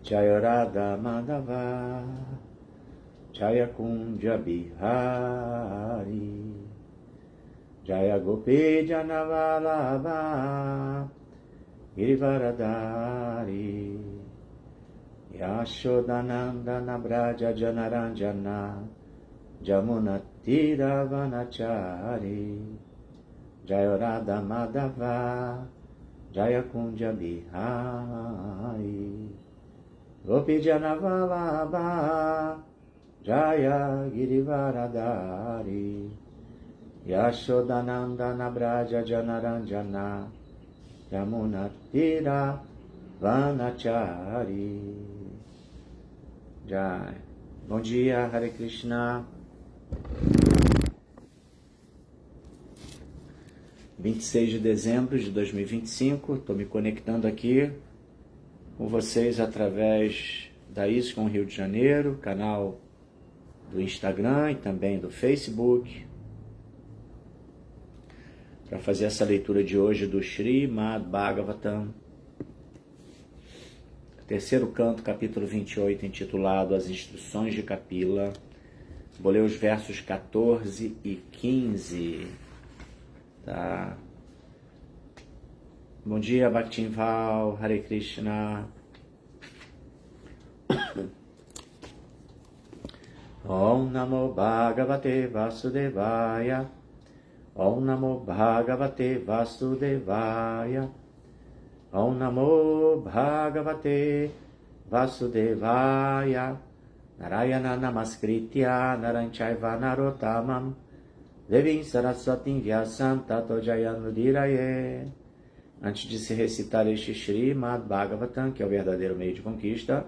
Jaya Radha Madhava, Jaya Kunja Bihari, Jaya Gopi Janavalabha, Girivaradari, Yashodanandana Braja Janaranjana, Jamuna Tiravanachari, Jaya Radha Madhava, Jaya Kunja Bihari, Gopi Janavalabha, Jaya Girivaradari, Yashodanandana Braja Janaranjana, Yamuna Tira Vanachari. Jai. Bom dia, Hare Krishna. 26 de dezembro de 2025, estou me conectando aqui com vocês através da ISKCON Rio de Janeiro, canal do Instagram e também do Facebook, para fazer essa leitura de hoje do Srimad Bhagavatam, terceiro canto, capítulo 28, intitulado As Instruções de Kapila. Vou ler os versos 14 e 15. Tá? Bom dia, Bhaktinval, Hare Krishna. Om Namo Bhagavate Vasudevaya. Om Namo Bhagavate Vasudevaya. Om Namo Bhagavate Vasudevaya. Narayana Namaskritya Naranchaiva Narottamam Devim Saraswatim Vyasam Tato Jayanudiraye. Antes de se recitar este Srimad Bhagavatam, que é o verdadeiro meio de conquista,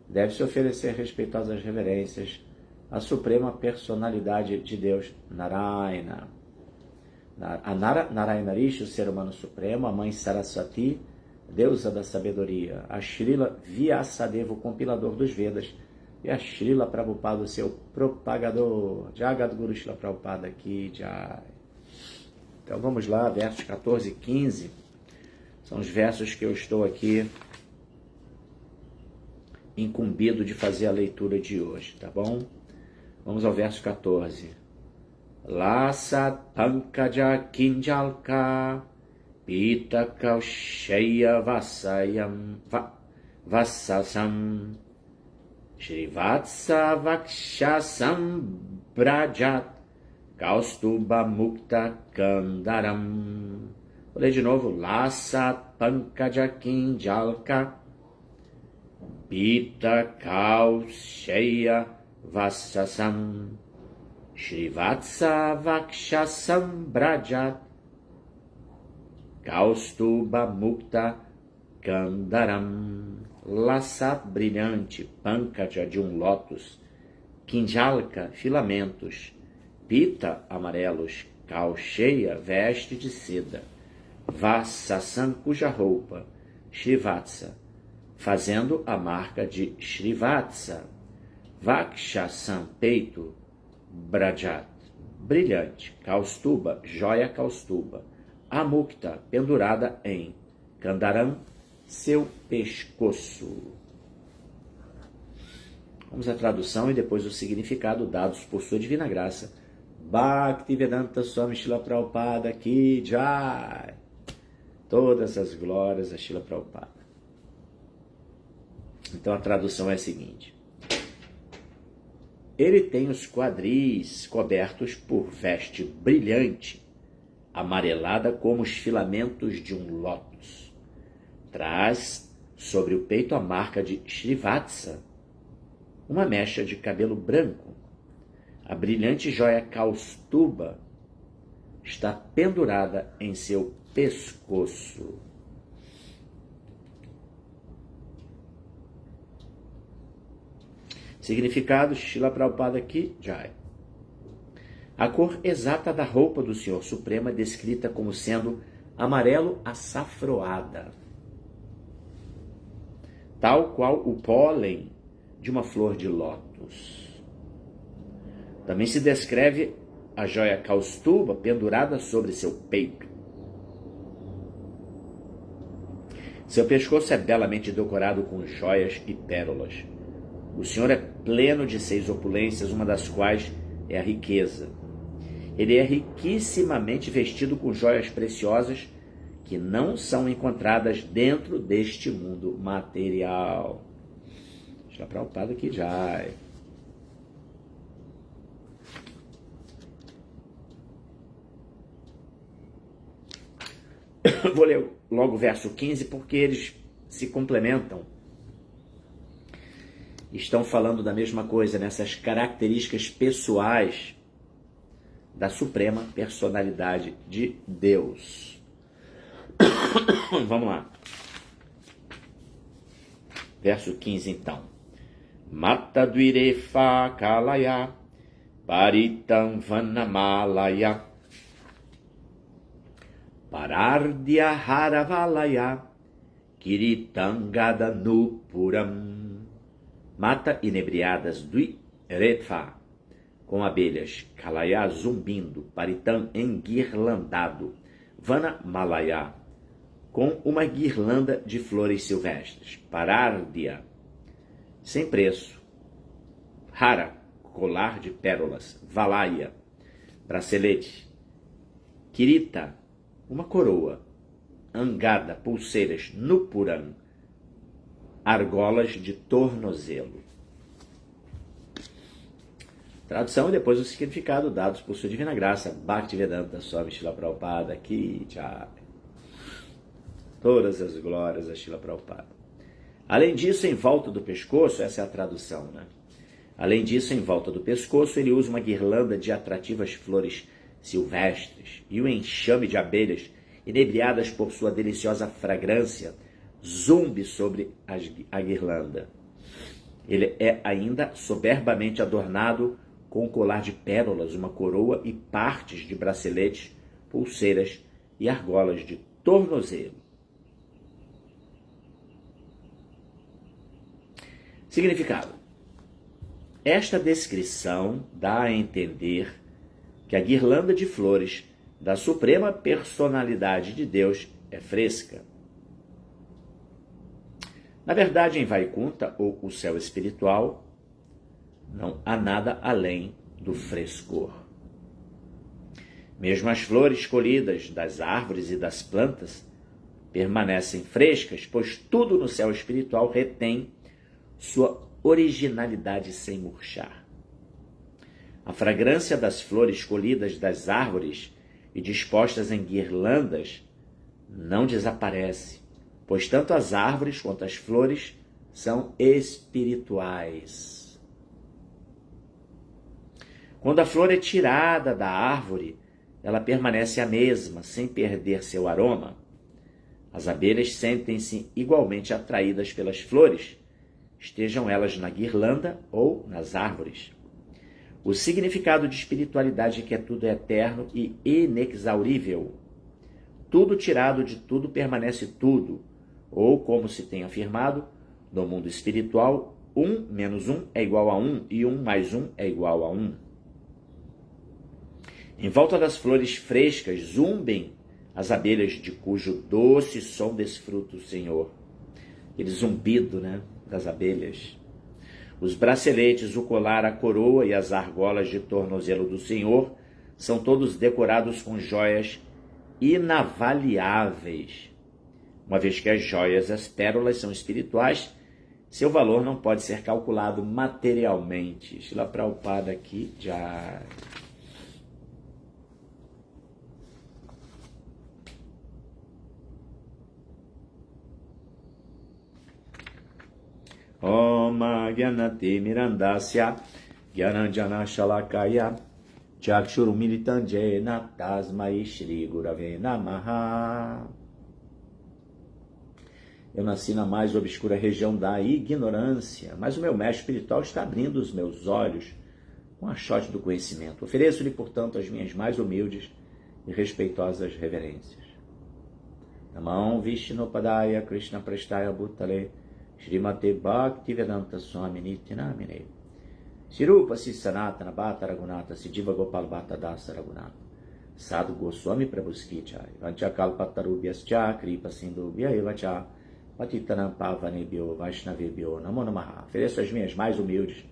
deve-se oferecer respeitosas reverências à suprema personalidade de Deus, Narayana. A Narayana Rishi, o ser humano supremo, a mãe Saraswati, deusa da sabedoria, a Srila Vyasadeva, o compilador dos Vedas, e a Srila Prabhupada, o seu propagador. Jagadguru Srila Prabhupada aqui, Jai. Então vamos lá, versos 14 e 15. São os versos que eu estou aqui incumbido de fazer a leitura de hoje, tá bom? Vamos ao verso 14. Lasat Pankaja Kinjalka Pita Kausheya Vassasam Shrivatsa Vakshasam Brajat Kaustuba Mukta Kandaram. Vou ler de novo. Lasat Pankaja Kinjalka Pita Kausheya Vassasam Shrivatsa Vakshasam Brajat Kaustuba Mukta Kandaram. Laçat brilhante, Pankaja de um lótus, Kinjalka, filamentos, Pita, amarelos, Kausheya, veste de seda, Vassasam, cuja roupa, Shrivatsa, fazendo a marca de Shrivatsa, Vakshasam, peito, Brajat, brilhante, Kaustuba, joia Kaustuba, Amukta, pendurada em Kandaram, seu pescoço. Vamos à tradução e depois o significado dados por sua divina graça. Bhaktivedanta Swami Srila Prabhupada Ki Jai. Todas as glórias a Srila Prabhupada. Então a tradução é a seguinte. Ele tem os quadris cobertos por veste brilhante, amarelada como os filamentos de um lótus. Traz sobre o peito a marca de Shrivatsa, uma mecha de cabelo branco. A brilhante joia Kaustuba está pendurada em seu pescoço. Significado, Srila Prabhupada aqui, Jai. A cor exata da roupa do Senhor Supremo é descrita como sendo amarelo açafroada, tal qual o pólen de uma flor de lótus. Também se descreve a joia Kaustuba pendurada sobre seu peito. Seu pescoço é belamente decorado com joias e pérolas. O Senhor é pleno de 6 opulências, uma das quais é a riqueza. Ele é riquissimamente vestido com joias preciosas que não são encontradas dentro deste mundo material. Está preocupado aqui já. Vou ler logo o verso 15 porque eles se complementam. Estão falando da mesma coisa, nessas características pessoais da suprema personalidade de Deus. Vamos lá. Verso 15 então. Mata duirefa kalaya paritam vanamalaya parardya haravalaya kiritangada nupuram. Mata inebriadas duirefa com abelhas, kalaya zumbindo, paritam enguirlandado, vanamalaya com uma guirlanda de flores silvestres, parárdia, sem preço, hara, colar de pérolas, valaya, bracelete, kirita, uma coroa, angada, pulseiras, nupuram, argolas de tornozelo. Tradução e depois o significado dados por sua divina graça, Bhaktivedanta Swami Srila Prabhupada, Ki Jai. Todas as glórias a Srila Prabhupada. Além disso, em volta do pescoço, essa é a tradução, né? Além disso, em volta do pescoço, ele usa uma guirlanda de atrativas flores silvestres e um enxame de abelhas, inebriadas por sua deliciosa fragrância, zumbi sobre a guirlanda. Ele é ainda soberbamente adornado com um colar de pérolas, uma coroa e partes de braceletes, pulseiras e argolas de tornozelo. Significado. Esta descrição dá a entender que a guirlanda de flores da suprema personalidade de Deus é fresca. Na verdade, em Vaikunta, ou o céu espiritual, não há nada além do frescor. Mesmo as flores colhidas das árvores e das plantas permanecem frescas, pois tudo no céu espiritual retém sua originalidade sem murchar. A fragrância das flores colhidas das árvores e dispostas em guirlandas não desaparece, pois tanto as árvores quanto as flores são espirituais. Quando a flor é tirada da árvore, ela permanece a mesma, sem perder seu aroma. As abelhas sentem-se igualmente atraídas pelas flores, estejam elas na guirlanda ou nas árvores. O significado de espiritualidade é que tudo é eterno e inexaurível. Tudo tirado de tudo permanece tudo, ou, como se tem afirmado, no mundo espiritual, 1 menos 1 é igual a 1 e 1 mais 1 é igual a 1. Em volta das flores frescas zumbem as abelhas de cujo doce som desfruta o Senhor. Aquele zumbido, né, das abelhas. Os braceletes, o colar, a coroa e as argolas de tornozelo do Senhor são todos decorados com joias inavaliáveis. Uma vez que as joias e as pérolas são espirituais, seu valor não pode ser calculado materialmente. Srila Prabhupada aqui já... Om Gyanati Mirandasya Gyananjana Shalakaya Chakshurumilitandjena Tasmai Shri Gurave Namaha. Eu nasci na mais obscura região da ignorância, mas o meu mestre espiritual está abrindo os meus olhos com a chote do conhecimento. Ofereço-lhe, portanto, as minhas mais humildes e respeitosas reverências. Namah Vishnupadaya Krishna Prestaya Bhutale Srimate Bhaktivedanta Swami Nityanamine Sirupa Sanatana Bhatta Raghunatha Siddhiva Gopal Bhatta Dasa Raghunatha Sadhu Goswami Prabhuskichai Vanchakalpatarubhyascha Kripa Sindhubhya Evacha Patitanam Pavanebhyo Vaishnavebhyo Namo Namaha. Ofereço as minhas mais humildes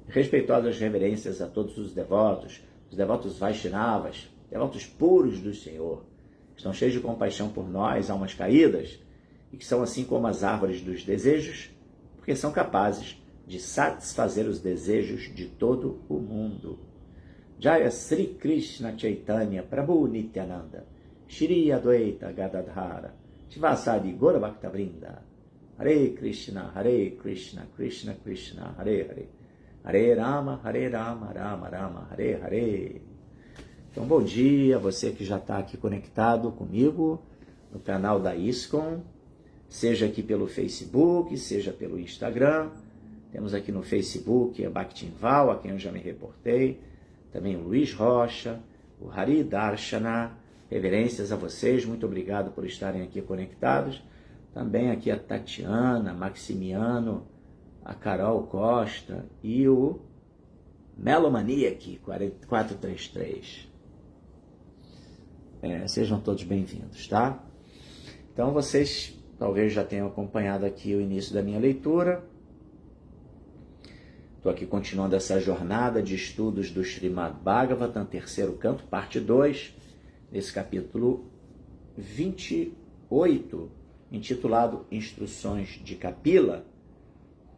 e respeitosas reverências a todos os devotos Vaishnavas, devotos puros do Senhor, que estão cheios de compaixão por nós, almas caídas, e que são assim como as árvores dos desejos, porque são capazes de satisfazer os desejos de todo o mundo. Jaya Sri Krishna Chaitanya Prabhu Nityananda Shri Adwaita Gadadhara Shivasadi Gaura Bhaktavrinda Hare Krishna, Krishna Krishna, Hare Hare Hare Rama, Rama Rama, Hare Hare. Então, bom dia, você que já está aqui conectado comigo no canal da ISKCON, seja aqui pelo Facebook, seja pelo Instagram. Temos aqui no Facebook a Bhaktinval, a quem eu já me reportei, também o Luiz Rocha, o Hari Darshana, reverências a vocês, muito obrigado por estarem aqui conectados. Também aqui a Tatiana, Maximiano, a Carol Costa e o Melomaniac 433. Sejam todos bem-vindos, tá? Então vocês talvez já tenham acompanhado aqui o início da minha leitura. Estou aqui continuando essa jornada de estudos do Srimad Bhagavatam, terceiro canto, parte 2, nesse capítulo 28, intitulado Instruções de Kapila.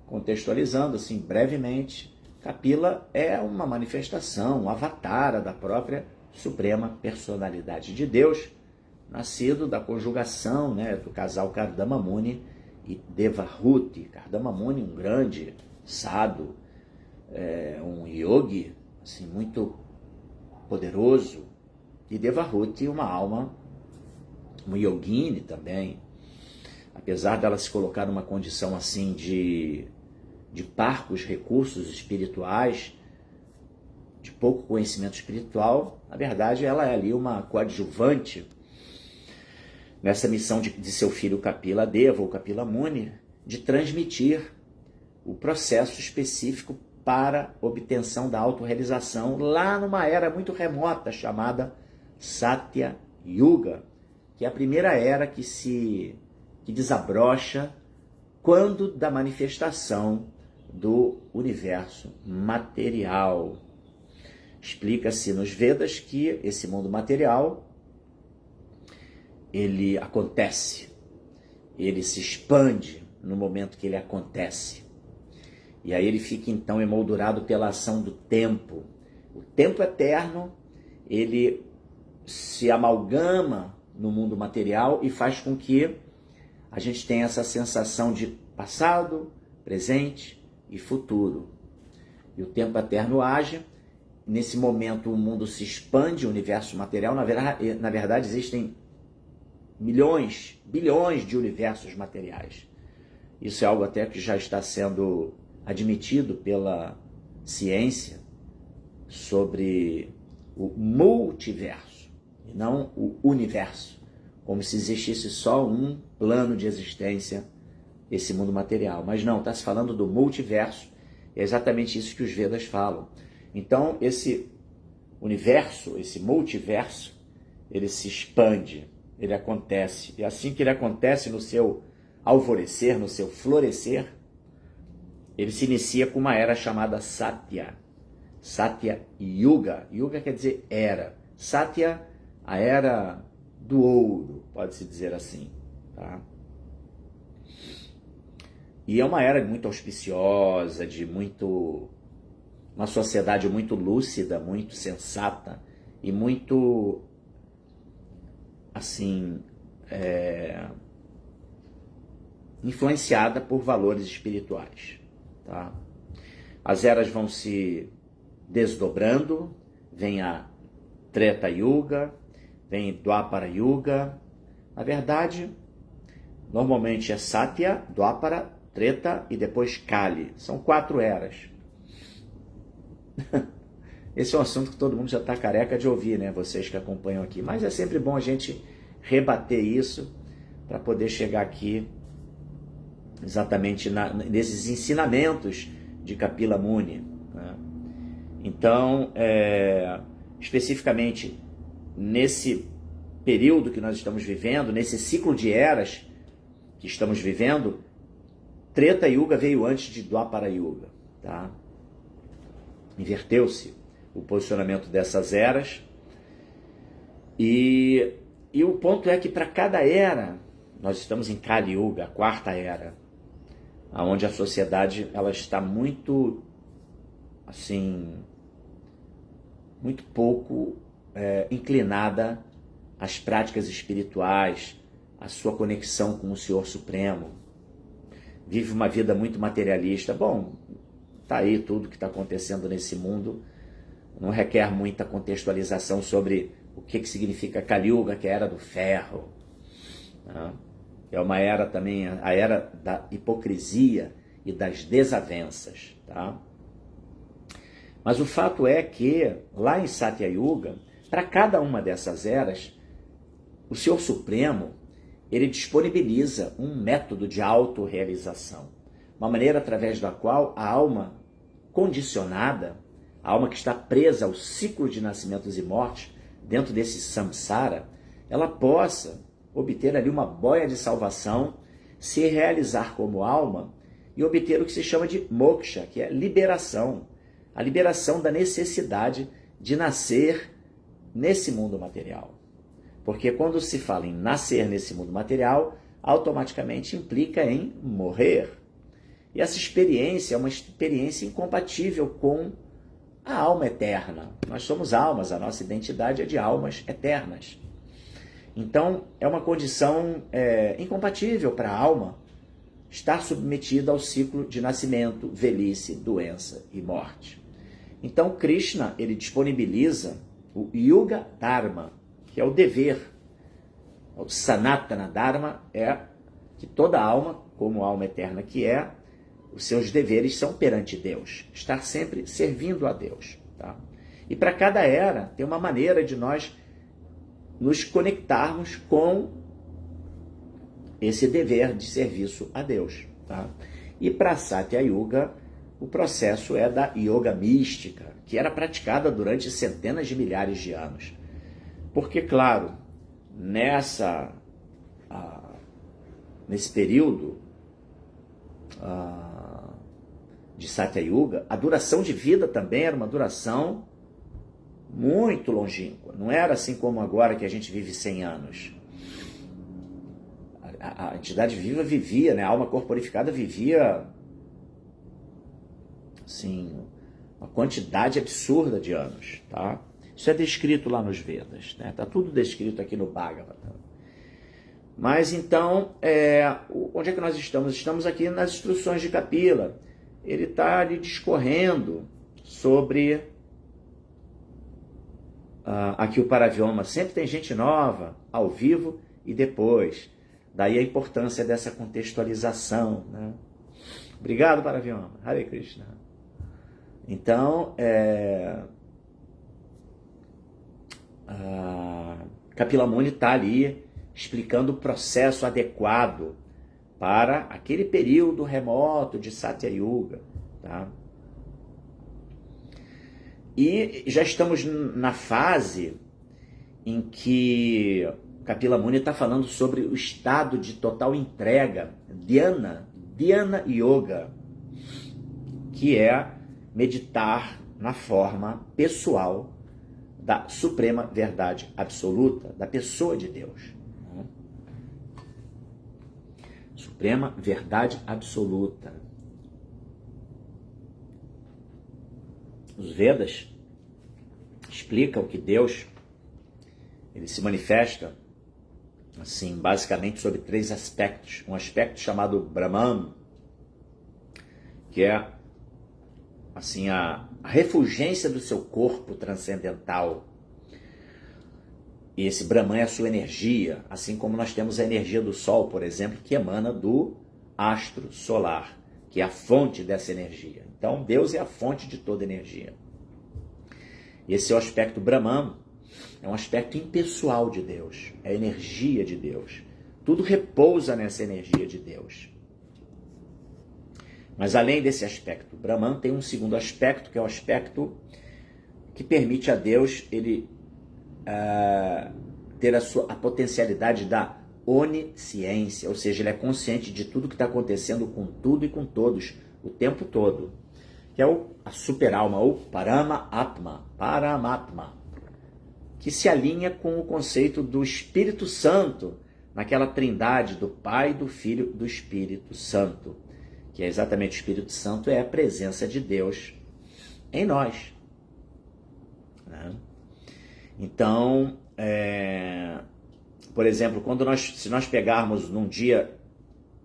Contextualizando assim brevemente, Kapila é uma manifestação, um avatar da própria Suprema Personalidade de Deus, nascido da conjugação, do casal Kardama Muni e Devahuti. Kardama Muni, um grande sadhu, um yogi assim, muito poderoso, e Devahuti, uma alma, uma yogini também, apesar dela se colocar numa condição assim de parcos recursos espirituais, de pouco conhecimento espiritual, na verdade ela é ali uma coadjuvante nessa missão de seu filho Kapila Deva, ou Kapila Muni, de transmitir o processo específico para obtenção da autorrealização lá numa era muito remota chamada Satya Yuga, que é a primeira era que desabrocha quando da manifestação do universo material. Explica-se nos Vedas que esse mundo material, ele acontece, ele se expande no momento que ele acontece. E aí ele fica então emoldurado pela ação do tempo. O tempo eterno, ele se amalgama no mundo material e faz com que a gente tenha essa sensação de passado, presente e futuro. E o tempo eterno age. Nesse momento o mundo se expande, o universo material. Na verdade existem milhões, bilhões de universos materiais. Isso é algo até que já está sendo admitido pela ciência sobre o multiverso, e não o universo, como se existisse só um plano de existência, esse mundo material. Mas não, está se falando do multiverso, é exatamente isso que os Vedas falam. Então, esse universo, esse multiverso, ele se expande, ele acontece. E assim que ele acontece no seu alvorecer, no seu florescer, ele se inicia com uma era chamada Satya. Satya Yuga. Yuga quer dizer era. Satya, a era do ouro, pode-se dizer assim. Tá? E é uma era muito auspiciosa, uma sociedade muito lúcida, muito sensata e muito, assim, influenciada por valores espirituais. Tá? As eras vão se desdobrando, vem a Treta Yuga, vem Dwapara Yuga. Na verdade, normalmente é Satya, Dwapara, Treta e depois Kali. São 4 eras. Esse é um assunto que todo mundo já está careca de ouvir, né? Vocês que acompanham aqui. Mas é sempre bom a gente rebater isso para poder chegar aqui exatamente nesses ensinamentos de Kapila Muni. Né? Então, especificamente nesse período que nós estamos vivendo, nesse ciclo de eras, que estamos vivendo, Treta Yuga veio antes de Dwapara Yuga, tá? Inverteu-se o posicionamento dessas eras, e o ponto é que para cada era, nós estamos em Kali Yuga, a quarta era, onde a sociedade ela está muito, assim, muito pouco inclinada às práticas espirituais, à sua conexão com o Senhor Supremo. Vive uma vida muito materialista. Bom, tá aí tudo que está acontecendo nesse mundo, não requer muita contextualização sobre o que significa Kali Yuga, que é a era do ferro, tá? É uma era também, a era da hipocrisia e das desavenças, tá? Mas o fato é que, lá em Satya Yuga, para cada uma dessas eras, o Senhor Supremo, ele disponibiliza um método de autorrealização, uma maneira através da qual a alma condicionada, a alma que está presa ao ciclo de nascimentos e mortes, dentro desse samsara, ela possa obter ali uma boia de salvação, se realizar como alma e obter o que se chama de moksha, que é liberação, a liberação da necessidade de nascer nesse mundo material. Porque quando se fala em nascer nesse mundo material, automaticamente implica em morrer. E essa experiência é uma experiência incompatível com a alma eterna. Nós somos almas, a nossa identidade é de almas eternas. Então, é uma condição incompatível para a alma estar submetida ao ciclo de nascimento, velhice, doença e morte. Então, Krishna, ele disponibiliza o Yuga Dharma, que é o dever. O Sanatana Dharma é que toda alma, como alma eterna que é, os seus deveres são perante Deus, estar sempre servindo a Deus, tá? E para cada era tem uma maneira de nós nos conectarmos com esse dever de serviço a Deus, tá? E para Satya Yuga, o processo é da yoga mística, que era praticada durante centenas de milhares de anos. Porque, claro, nesse período de Satya Yuga, a duração de vida também era uma duração muito longínqua. Não era assim como agora que a gente vive 100 anos. A entidade viva vivia, né? A alma corporificada vivia, assim, uma quantidade absurda de anos, tá? Isso é descrito lá nos Vedas, né? Tá tudo descrito aqui no Bhagavatam. Mas então, onde é que nós estamos? Estamos aqui nas instruções de Kapila. Ele está ali discorrendo sobre aqui o Paravyoma. Sempre tem gente nova, ao vivo e depois. Daí a importância dessa contextualização, né? Obrigado, Paravyoma. Hare Krishna. Então, Kapila Muni está ali explicando o processo adequado para aquele período remoto de Satya Yuga, tá? E já estamos na fase em que Kapila Muni está falando sobre o estado de total entrega, Dhyana Yoga, que é meditar na forma pessoal da suprema verdade absoluta, da pessoa de Deus. Suprema verdade absoluta. Os Vedas explicam que Deus, ele se manifesta assim, basicamente sobre 3 aspectos. Um aspecto chamado Brahman, que é assim a refulgência do seu corpo transcendental. E esse Brahman é a sua energia, assim como nós temos a energia do Sol, por exemplo, que emana do astro solar, que é a fonte dessa energia. Então, Deus é a fonte de toda energia. E esse é o aspecto Brahman, é um aspecto impessoal de Deus, é a energia de Deus. Tudo repousa nessa energia de Deus. Mas além desse aspecto Brahman, tem um segundo aspecto, que é o aspecto que permite a Deus ele ter a potencialidade da onisciência, ou seja, ele é consciente de tudo que está acontecendo com tudo e com todos, o tempo todo, que é a superalma, ou Paramatma, que se alinha com o conceito do Espírito Santo, naquela trindade do Pai, do Filho, do Espírito Santo, que é exatamente o Espírito Santo, é a presença de Deus em nós. Né? Então, por exemplo, se nós pegarmos num dia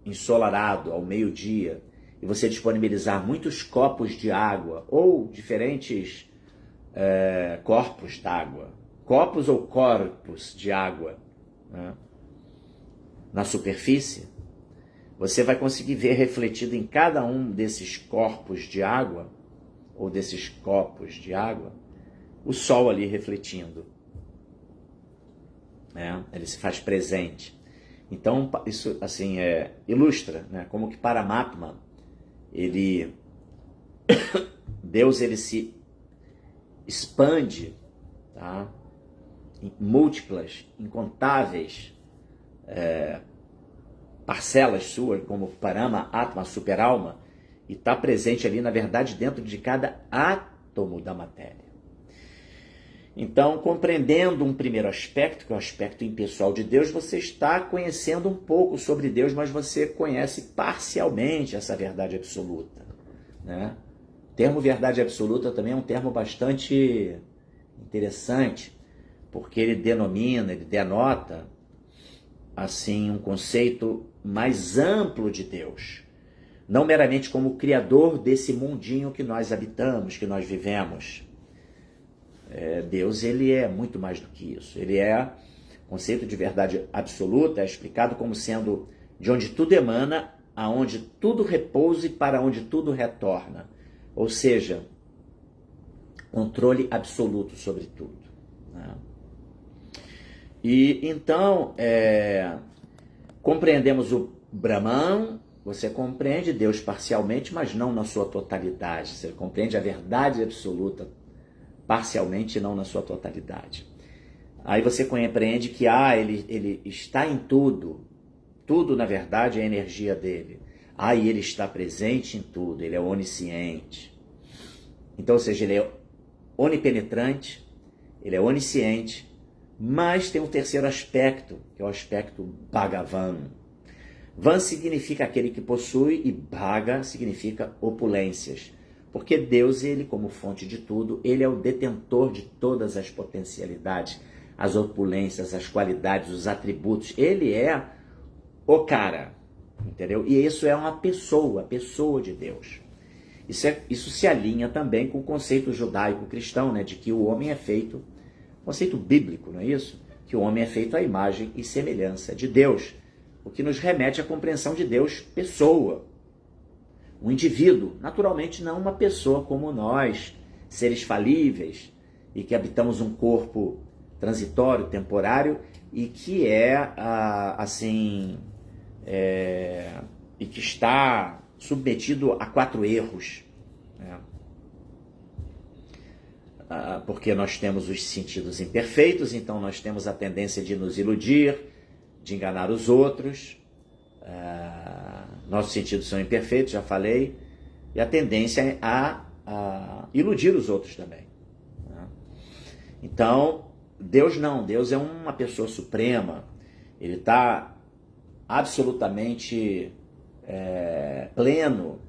ensolarado, ao meio-dia, e você disponibilizar muitos copos de água, ou diferentes corpos d'água, copos ou corpos de água, né, na superfície, você vai conseguir ver refletido em cada um desses corpos de água, ou desses copos de água, o sol ali refletindo. Ele se faz presente. Então, isso assim ilustra, né, como que Paramatma, Deus ele se expande, tá, em múltiplas, incontáveis parcelas suas, como Parama, Atma, superalma, e está presente ali, na verdade, dentro de cada átomo da matéria. Então, compreendendo um primeiro aspecto, que é o aspecto impessoal de Deus, você está conhecendo um pouco sobre Deus, mas você conhece parcialmente essa verdade absoluta. Né? O termo verdade absoluta também é um termo bastante interessante, porque ele denota assim, um conceito mais amplo de Deus. Não meramente como o criador desse mundinho que nós habitamos, que nós vivemos. Deus, ele é muito mais do que isso. Ele o conceito de verdade absoluta é explicado como sendo de onde tudo emana, aonde tudo repousa e para onde tudo retorna. Ou seja, controle absoluto sobre tudo. Né? E então, compreendemos o Brahman, você compreende Deus parcialmente, mas não na sua totalidade. Você compreende a verdade absoluta parcialmente e não na sua totalidade. Aí você compreende que ele está em tudo. Tudo, na verdade, é a energia dele. E ele está presente em tudo, ele é onisciente. Então, ou seja, ele é onipenetrante, ele é onisciente, mas tem um terceiro aspecto, que é o aspecto Bhagavan. Van significa aquele que possui e Bhaga significa opulências. Porque Deus, ele como fonte de tudo, ele é o detentor de todas as potencialidades, as opulências, as qualidades, os atributos. Ele é o cara, entendeu? E isso é uma pessoa, a pessoa de Deus. Isso se alinha também com o conceito judaico-cristão, né, de que o homem é feito, conceito bíblico, não é isso? Que o homem é feito à imagem e semelhança de Deus, o que nos remete à compreensão de Deus pessoa, um indivíduo, naturalmente não uma pessoa como nós, seres falíveis, e que habitamos um corpo transitório, temporário, e que e que está submetido a 4 erros, né? Porque nós temos os sentidos imperfeitos, então nós temos a tendência de nos iludir, de enganar os outros. Nossos sentidos são imperfeitos, já falei, e a tendência é a iludir os outros também. Né? Então, Deus não, Deus é uma pessoa suprema, ele está absolutamente pleno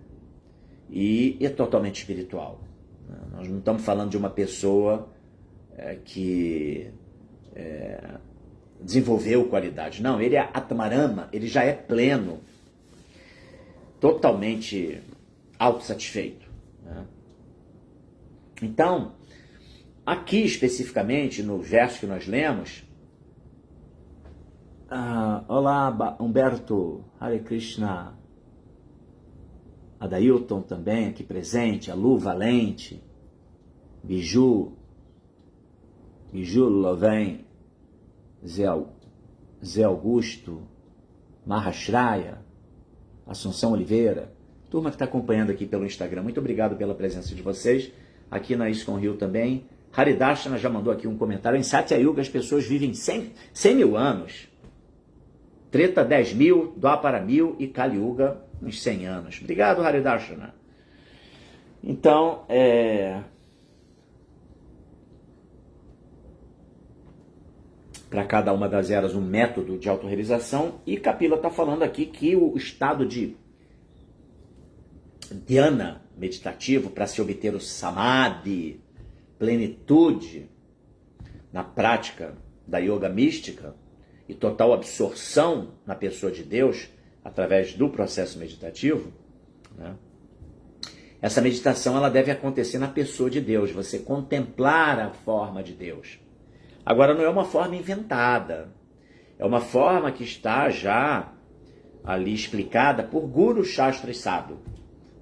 e totalmente espiritual. Nós não estamos falando de uma pessoa que desenvolveu qualidade. Não, ele é Atmarama, ele já é pleno, totalmente autossatisfeito. Né? Então, aqui especificamente, no verso que nós lemos, olá, Humberto, Hare Krishna, Adailton também aqui presente, a Lu Valente, Biju Loven, Zé Augusto, Mahashraya, Assunção Oliveira, turma que está acompanhando aqui pelo Instagram, muito obrigado pela presença de vocês, aqui na ISKCON Rio também. Haridashana já mandou aqui um comentário, em Satya Yuga as pessoas vivem 100 mil anos. Treta 10.000, Dwapara 1.000 e Kali Yuga uns 100 anos. Obrigado, Haridarshana. Então, para cada uma das eras um método de autorrealização, e Kapila está falando aqui que o estado de dhyana meditativo para se obter o samadhi, plenitude na prática da yoga mística e total absorção na pessoa de Deus através do processo meditativo, né? Essa meditação ela deve acontecer na pessoa de Deus, você contemplar a forma de Deus. Agora, não é uma forma inventada, é uma forma que está já ali explicada por Guru Shastra Sadhu,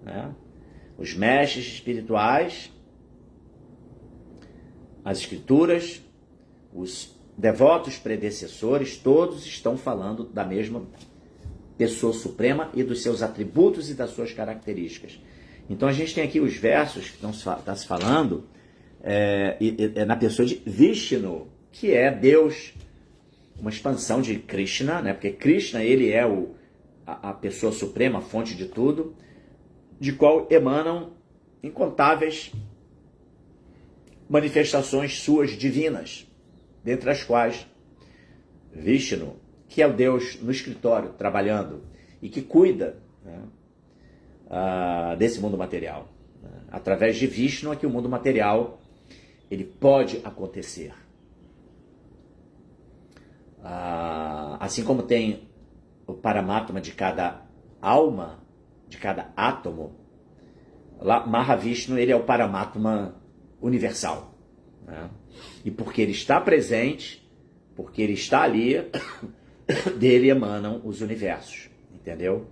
né? Os mestres espirituais, as escrituras, os devotos predecessores, todos estão falando da mesma pessoa suprema e dos seus atributos e das suas características. Então a gente tem aqui os versos que está se falando na pessoa de Vishnu, que é Deus, uma expansão de Krishna, né? Porque Krishna ele é a pessoa suprema, a fonte de tudo, de qual emanam incontáveis manifestações suas divinas, dentre as quais Vishnu, que é o Deus no escritório, trabalhando, e que cuida, né, desse mundo material. Através de Vishnu é que o mundo material ele pode acontecer. Assim como tem o Paramatma de cada alma, de cada átomo, lá Mahavishnu ele é o Paramatma universal, né? E porque ele está presente, porque ele está ali, dele emanam os universos, entendeu?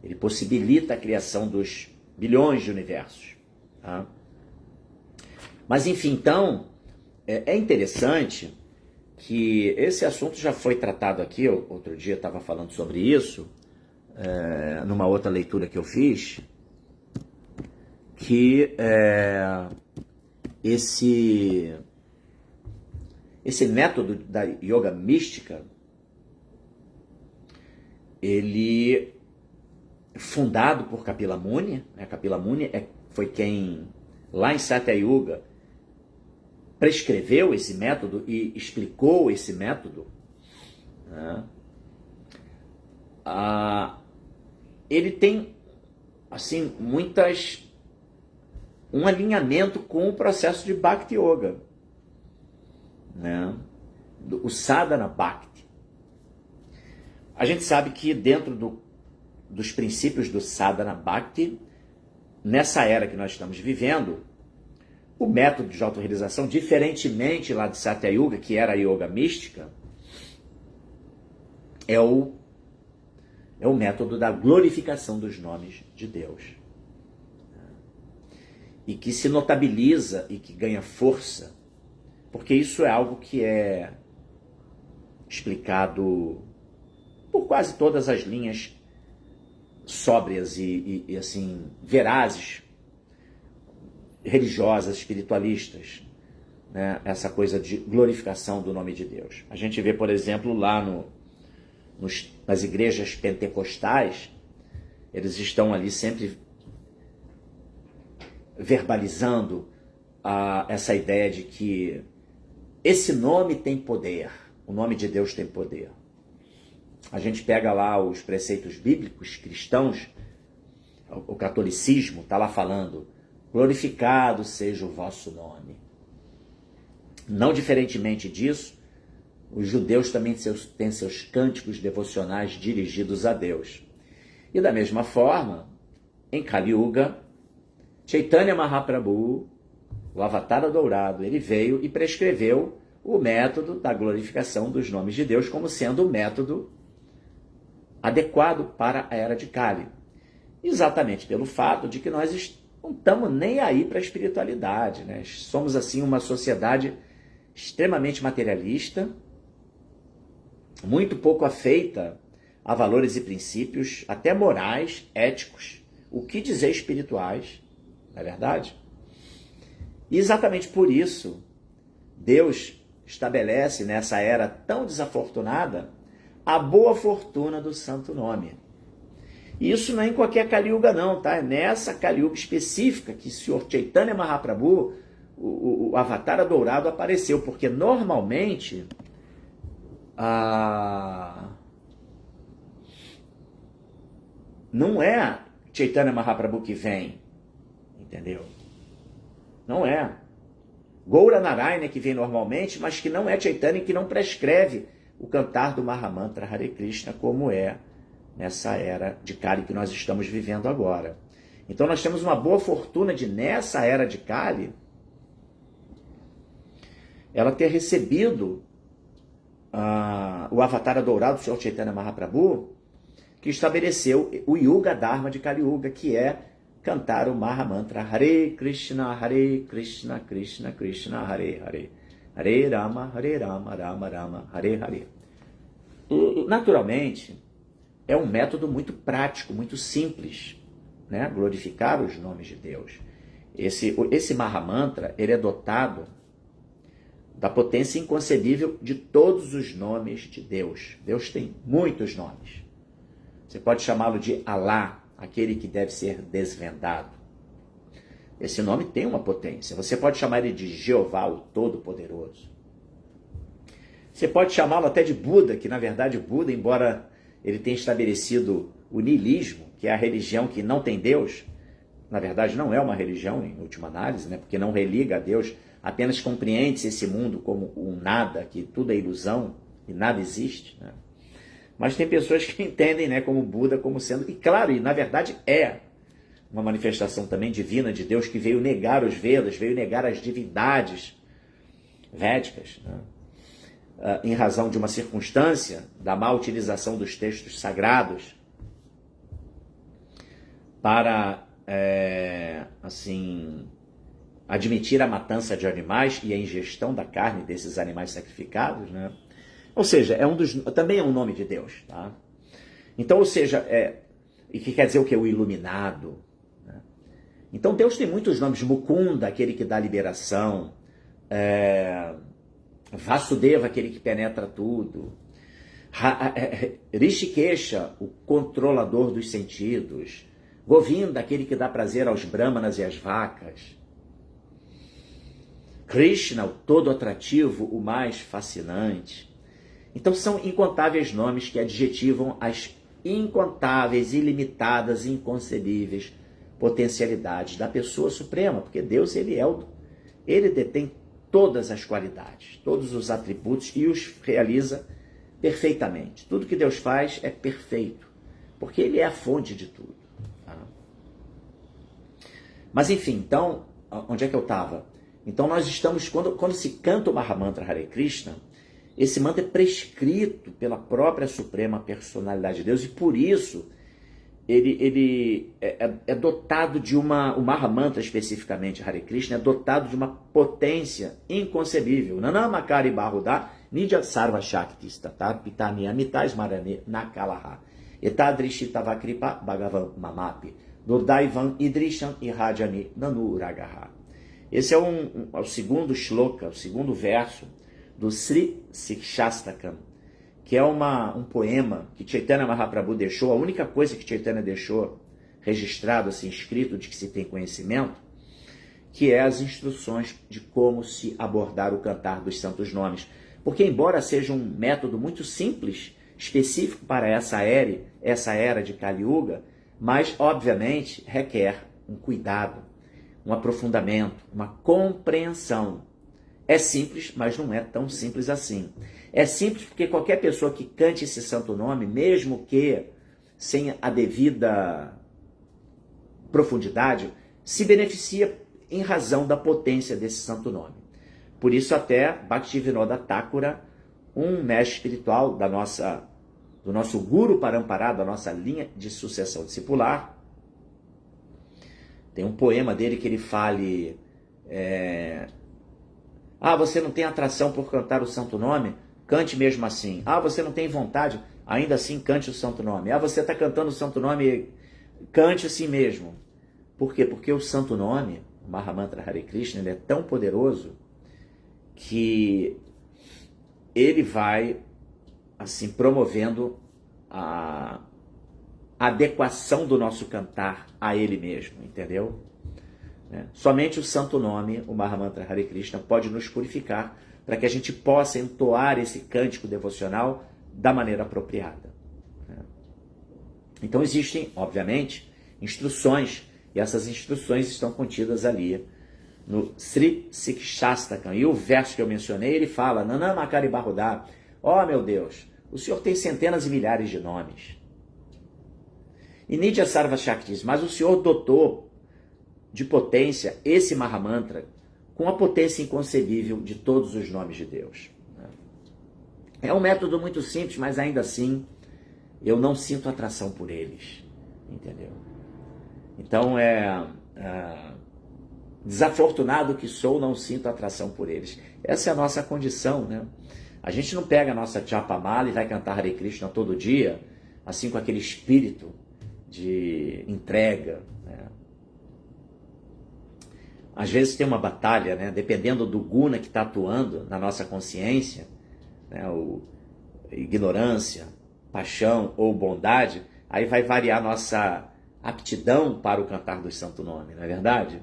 Ele possibilita a criação dos bilhões de universos, tá? Mas enfim, então, é interessante que esse assunto já foi tratado aqui, outro dia eu estava falando sobre isso, numa outra leitura que eu fiz, que esse método da yoga mística, ele fundado por Kapila Muni, né? Kapila Muni foi quem, lá em Satya Yuga, prescreveu esse método e explicou esse método, né? Ele tem, assim, um alinhamento com o processo de Bhakti Yoga, né? O Sadhana Bhakti. A gente sabe que dentro dos princípios do Sadhana Bhakti, nessa era que nós estamos vivendo, o método de autorrealização, diferentemente lá de Satya Yuga, que era a yoga mística, é o método da glorificação dos nomes de Deus. E que se notabiliza e que ganha força, porque isso é algo que é explicado por quase todas as linhas sóbrias e assim, verazes, religiosas, espiritualistas, né? Essa coisa de glorificação do nome de Deus. A gente vê, por exemplo, lá nas igrejas pentecostais, eles estão ali sempre verbalizando essa ideia de que esse nome tem poder, o nome de Deus tem poder. A gente pega lá os preceitos bíblicos cristãos, o catolicismo está lá falando: glorificado seja o vosso nome. Não diferentemente disso, os judeus também têm seus cânticos devocionais dirigidos a Deus. E da mesma forma, em Kali Yuga, Chaitanya Mahaprabhu, o Avatar dourado, ele veio e prescreveu o método da glorificação dos nomes de Deus como sendo o método adequado para a era de Kali. Exatamente pelo fato de que nós não estamos nem aí para a espiritualidade, né? Somos, assim, uma sociedade extremamente materialista, muito pouco afeita a valores e princípios, até morais, éticos, o que dizer espirituais, não é verdade? E exatamente por isso, Deus estabelece nessa era tão desafortunada a boa fortuna do santo nome. E isso não é em qualquer Kali Yuga não, tá? É nessa Kali Yuga específica que o Senhor Chaitanya Mahaprabhu, o Avatar dourado, apareceu, porque normalmente não é Chaitanya Mahaprabhu que vem, entendeu? Não é. Gaura Narayana que vem normalmente, mas que não é Chaitanya e que não prescreve o cantar do Mahamantra Hare Krishna como é nessa era de Kali que nós estamos vivendo agora. Então nós temos uma boa fortuna de, nessa era de Kali, ela ter recebido o Avatar dourado do Senhor Chaitanya Mahaprabhu, que estabeleceu o Yuga Dharma de Kali Yuga, que é cantar o Mahamantra Hare Krishna, Krishna Krishna, Hare Hare, Hare Rama, Rama Rama, Hare Hare. Naturalmente, é um método muito prático, muito simples, né? Glorificar os nomes de Deus. Esse Mahamantra, ele é dotado da potência inconcebível de todos os nomes de Deus. Deus tem muitos nomes. Você pode chamá-lo de Alá, aquele que deve ser desvendado. Esse nome tem uma potência. Você pode chamar ele de Jeová, o Todo-Poderoso. Você pode chamá-lo até de Buda, que na verdade Buda, embora ele tenha estabelecido o niilismo, que é a religião que não tem Deus, na verdade não é uma religião em última análise, né? Porque não religa a Deus, apenas compreende esse mundo como um nada, que tudo é ilusão e nada existe, né? Mas tem pessoas que entendem, né, como Buda como sendo, e claro, e na verdade é uma manifestação também divina de Deus que veio negar os Vedas, veio negar as divindades védicas, né? Em razão de uma circunstância da má utilização dos textos sagrados para, admitir a matança de animais e a ingestão da carne desses animais sacrificados, né? Ou seja, também é um nome de Deus, tá? Então, ou seja, e que quer dizer o que? O iluminado, né? Então Deus tem muitos nomes. Mukunda, aquele que dá liberação, Vasudeva, aquele que penetra tudo, Rishikesha, o controlador dos sentidos, Govinda, aquele que dá prazer aos brahmanas e às vacas, Krishna, o todo atrativo, o mais fascinante. Então são incontáveis nomes que adjetivam as incontáveis, ilimitadas, inconcebíveis potencialidades da pessoa suprema, porque Deus, ele detém todas as qualidades, todos os atributos e os realiza perfeitamente. Tudo que Deus faz é perfeito, porque ele é a fonte de tudo. Tá? Mas enfim, então, onde é que eu estava? Então nós estamos, quando se canta o Mahamantra Hare Krishna, esse mantra é prescrito pela própria Suprema Personalidade de Deus, e por isso ele é dotado de o Mahamantra especificamente, Hare Krishna, é dotado de uma potência inconcebível. Nanamakari Bahuda Nidya Sarva Shakti Statar Pitani Amitai Smarane Nakalaha Etadrishitava Kripa Bhagavan Mamapi Durdaivan Idrisham Irajani Nanuragaha. Esse é o segundo shloka, o segundo verso do Sri Sikshastakam, que é um poema que Chaitanya Mahaprabhu deixou, a única coisa que Chaitanya deixou registrado, assim, escrito, de que se tem conhecimento, que é as instruções de como se abordar o cantar dos santos nomes. Porque embora seja um método muito simples, específico para essa era de Kali Yuga, mas obviamente requer um cuidado, um aprofundamento, uma compreensão. É simples, mas não é tão simples assim. É simples porque qualquer pessoa que cante esse santo nome, mesmo que sem a devida profundidade, se beneficia em razão da potência desse santo nome. Por isso até Bhaktivinoda Thakura, um mestre espiritual do nosso Guru Parampara, da nossa linha de sucessão discipular, tem um poema dele que ele fale... você não tem atração por cantar o santo nome? Cante mesmo assim. Você não tem vontade? Ainda assim cante o santo nome. Você está cantando o santo nome? Cante assim mesmo. Por quê? Porque o santo nome, o Mahamantra Hare Krishna, ele é tão poderoso que ele vai assim, promovendo a adequação do nosso cantar a ele mesmo, entendeu? Somente o santo nome, o Mahamantra Hare Krishna, pode nos purificar para que a gente possa entoar esse cântico devocional da maneira apropriada. Então existem, obviamente, instruções, e essas instruções estão contidas ali no Sri Sikshastakam. E o verso que eu mencionei, ele fala, Nanamakari Barudá, ó meu Deus, o Senhor tem centenas e milhares de nomes. E Nitya Sarva Shaktis, mas o Senhor dotou de potência esse Mahamantra com a potência inconcebível de todos os nomes de Deus. É um método muito simples, mas ainda assim eu não sinto atração por eles, entendeu? Então desafortunado que sou, não sinto atração por eles. Essa é a nossa condição, né? A gente não pega a nossa Japamala e vai cantar Hare Krishna todo dia, assim com aquele espírito de entrega, né? Às vezes tem uma batalha, né? Dependendo do guna que está atuando na nossa consciência, né? Ignorância, paixão ou bondade, aí vai variar nossa aptidão para o cantar do santo nome, não é verdade?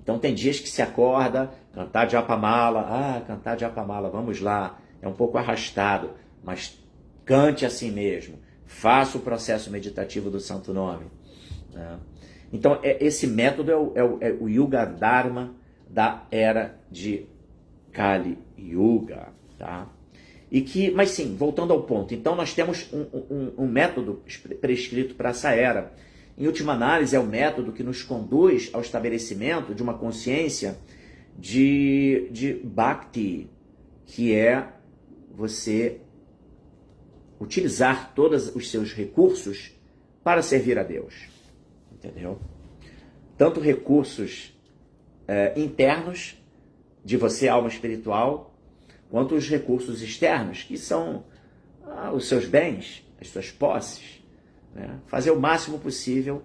Então tem dias que se acorda, cantar Japamala, cantar Japamala, vamos lá, é um pouco arrastado, mas cante assim mesmo, faça o processo meditativo do santo nome, né? Então esse método é o Yuga Dharma da era de Kali Yuga, tá? Mas sim, voltando ao ponto, então nós temos um método prescrito para essa era. Em última análise, é o método que nos conduz ao estabelecimento de uma consciência de Bhakti, que é você utilizar todos os seus recursos para servir a Deus. Entendeu? Tanto recursos internos de você, alma espiritual, quanto os recursos externos, que são os seus bens, as suas posses, né? Fazer o máximo possível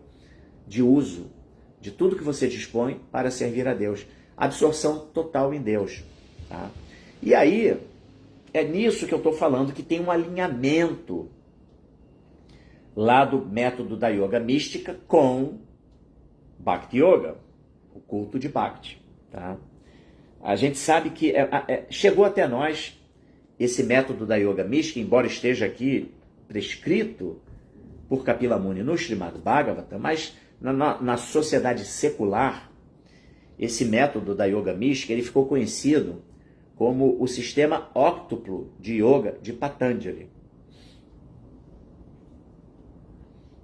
de uso de tudo que você dispõe para servir a Deus. Absorção total em Deus. Tá? E aí, é nisso que eu estou falando, que tem um alinhamento lá do método da yoga mística com Bhakti Yoga, o culto de Bhakti. Tá? A gente sabe que chegou até nós esse método da yoga mística, embora esteja aqui prescrito por Kapila Muni no Srimad Bhagavatam, mas na sociedade secular, esse método da yoga mística ele ficou conhecido como o sistema óctuplo de yoga de Patanjali.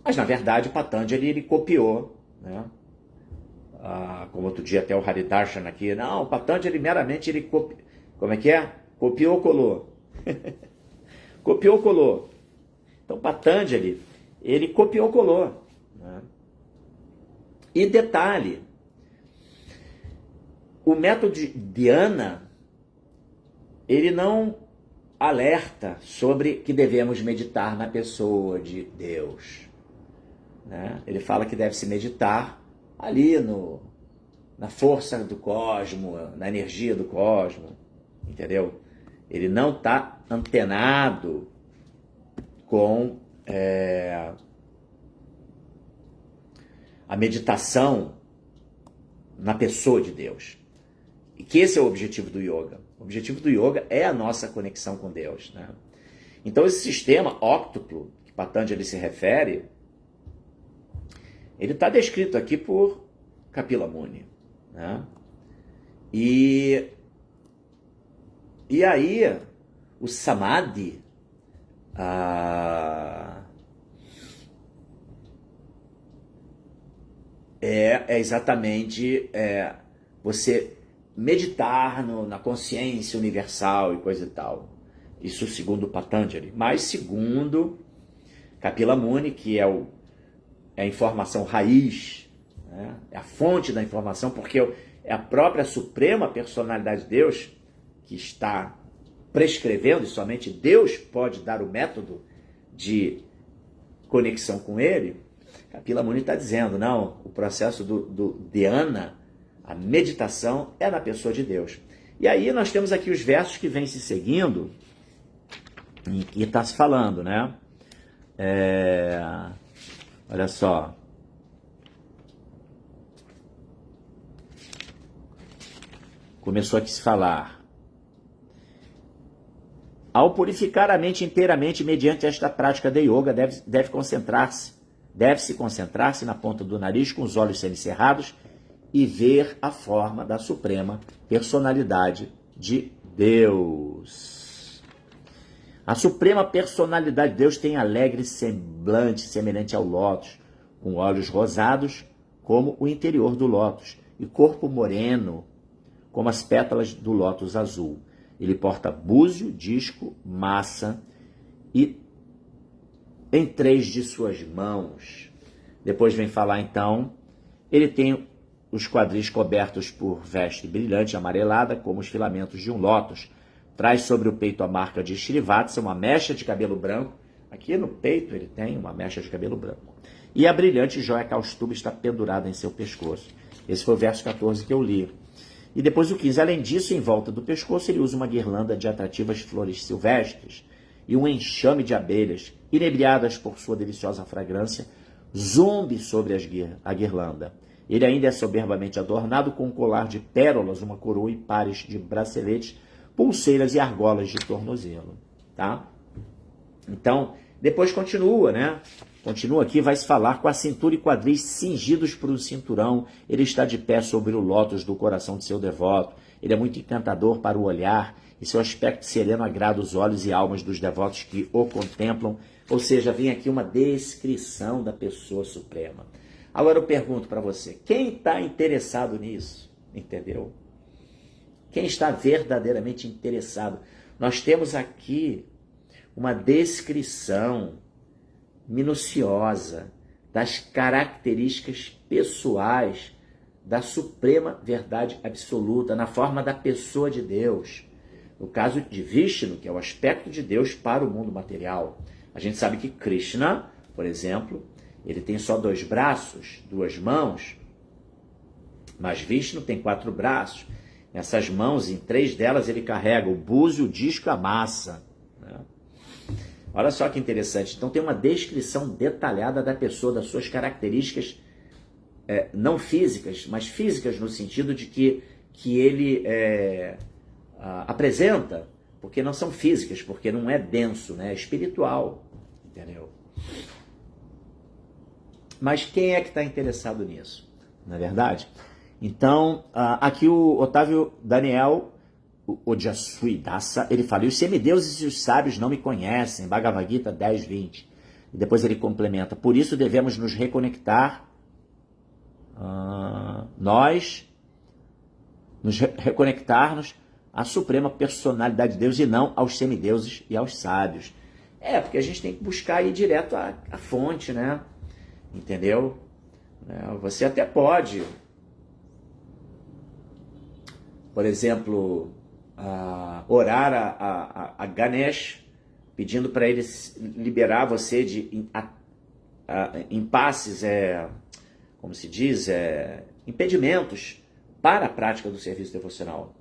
Mas, na verdade, Patanjali ele copiou, né? Como outro dia até o Haridarshan aqui, não, Patanjali meramente ele copiou. Como é que é? Copiou, colou. Copiou, colou. Então, Patanjali, ele copiou, colou. Né? E detalhe, o método de Dhyana, ele não alerta sobre que devemos meditar na pessoa de Deus. Né? Ele fala que deve-se meditar ali na força do cosmo, na energia do cosmo, entendeu? Ele não está antenado com a meditação na pessoa de Deus. E que esse é o objetivo do yoga. O objetivo do yoga é a nossa conexão com Deus. Né? Então esse sistema óctuplo, que Patanjali se refere, ele está descrito aqui por Kapila Muni. Né? E aí, o Samadhi, é exatamente você meditar na consciência universal e coisa e tal. Isso segundo Patanjali. Mas segundo Kapila Muni, que é a informação raiz, né? É a fonte da informação, porque é a própria suprema personalidade de Deus que está prescrevendo, e somente Deus pode dar o método de conexão com ele. Kapila Muni está dizendo, não, o processo do dhyana, a meditação, é na pessoa de Deus. E aí nós temos aqui os versos que vêm se seguindo, E está se falando, né? Olha só. Começou aqui a se falar. Ao purificar a mente inteiramente mediante esta prática de yoga, deve-se concentrar-se na ponta do nariz com os olhos semicerrados e ver a forma da suprema personalidade de Deus. A suprema personalidade de Deus tem alegre semblante semelhante ao lótus, com olhos rosados como o interior do lótus e corpo moreno como as pétalas do lótus azul. Ele porta búzio, disco, massa e em 3 de suas mãos. Depois vem falar então, ele tem os quadris cobertos por veste brilhante amarelada, como os filamentos de um lótus. Traz sobre o peito a marca de Srivatsa, uma mecha de cabelo branco. Aqui no peito ele tem uma mecha de cabelo branco. E a brilhante joia Kaustuba está pendurada em seu pescoço. Esse foi o verso 14 que eu li. E depois o 15. Além disso, em volta do pescoço, ele usa uma guirlanda de atrativas flores silvestres e um enxame de abelhas, inebriadas por sua deliciosa fragrância, zumbi sobre a guirlanda. Ele ainda é soberbamente adornado com um colar de pérolas, uma coroa e pares de braceletes, pulseiras e argolas de tornozelo. Tá? Então, depois continua, né? Continua aqui, vai se falar com a cintura e quadris cingidos por um cinturão. Ele está de pé sobre o lótus do coração de seu devoto. Ele é muito encantador para o olhar e seu aspecto sereno agrada os olhos e almas dos devotos que o contemplam. Ou seja, vem aqui uma descrição da pessoa suprema. Agora eu pergunto para você, quem está interessado nisso? Entendeu? Quem está verdadeiramente interessado? Nós temos aqui uma descrição minuciosa das características pessoais da suprema verdade absoluta, na forma da pessoa de Deus. No caso de Vishnu, que é o aspecto de Deus para o mundo material. A gente sabe que Krishna, por exemplo, ele tem só 2 braços, 2 mãos, mas Vishnu tem 4 braços. Nessas mãos, em 3 delas, ele carrega o búzio, o disco e a massa. Né? Olha só que interessante. Então tem uma descrição detalhada da pessoa, das suas características não físicas, mas físicas no sentido de que ele apresenta, porque não são físicas, porque não é denso, né? É espiritual, entendeu? Mas quem é que está interessado nisso? Não é verdade? Então, aqui o Otávio Daniel, o Ojasuidasa, ele fala, e os semideuses e os sábios não me conhecem, Bhagavad Gita 10:20. E depois ele complementa, por isso devemos nos reconectar, reconectar-nos à suprema personalidade de Deus e não aos semideuses e aos sábios. Porque a gente tem que buscar ir direto à fonte, né? Entendeu? Você até pode, por exemplo, orar a Ganesh, pedindo para ele liberar você de impasses, como se diz, impedimentos para a prática do serviço devocional.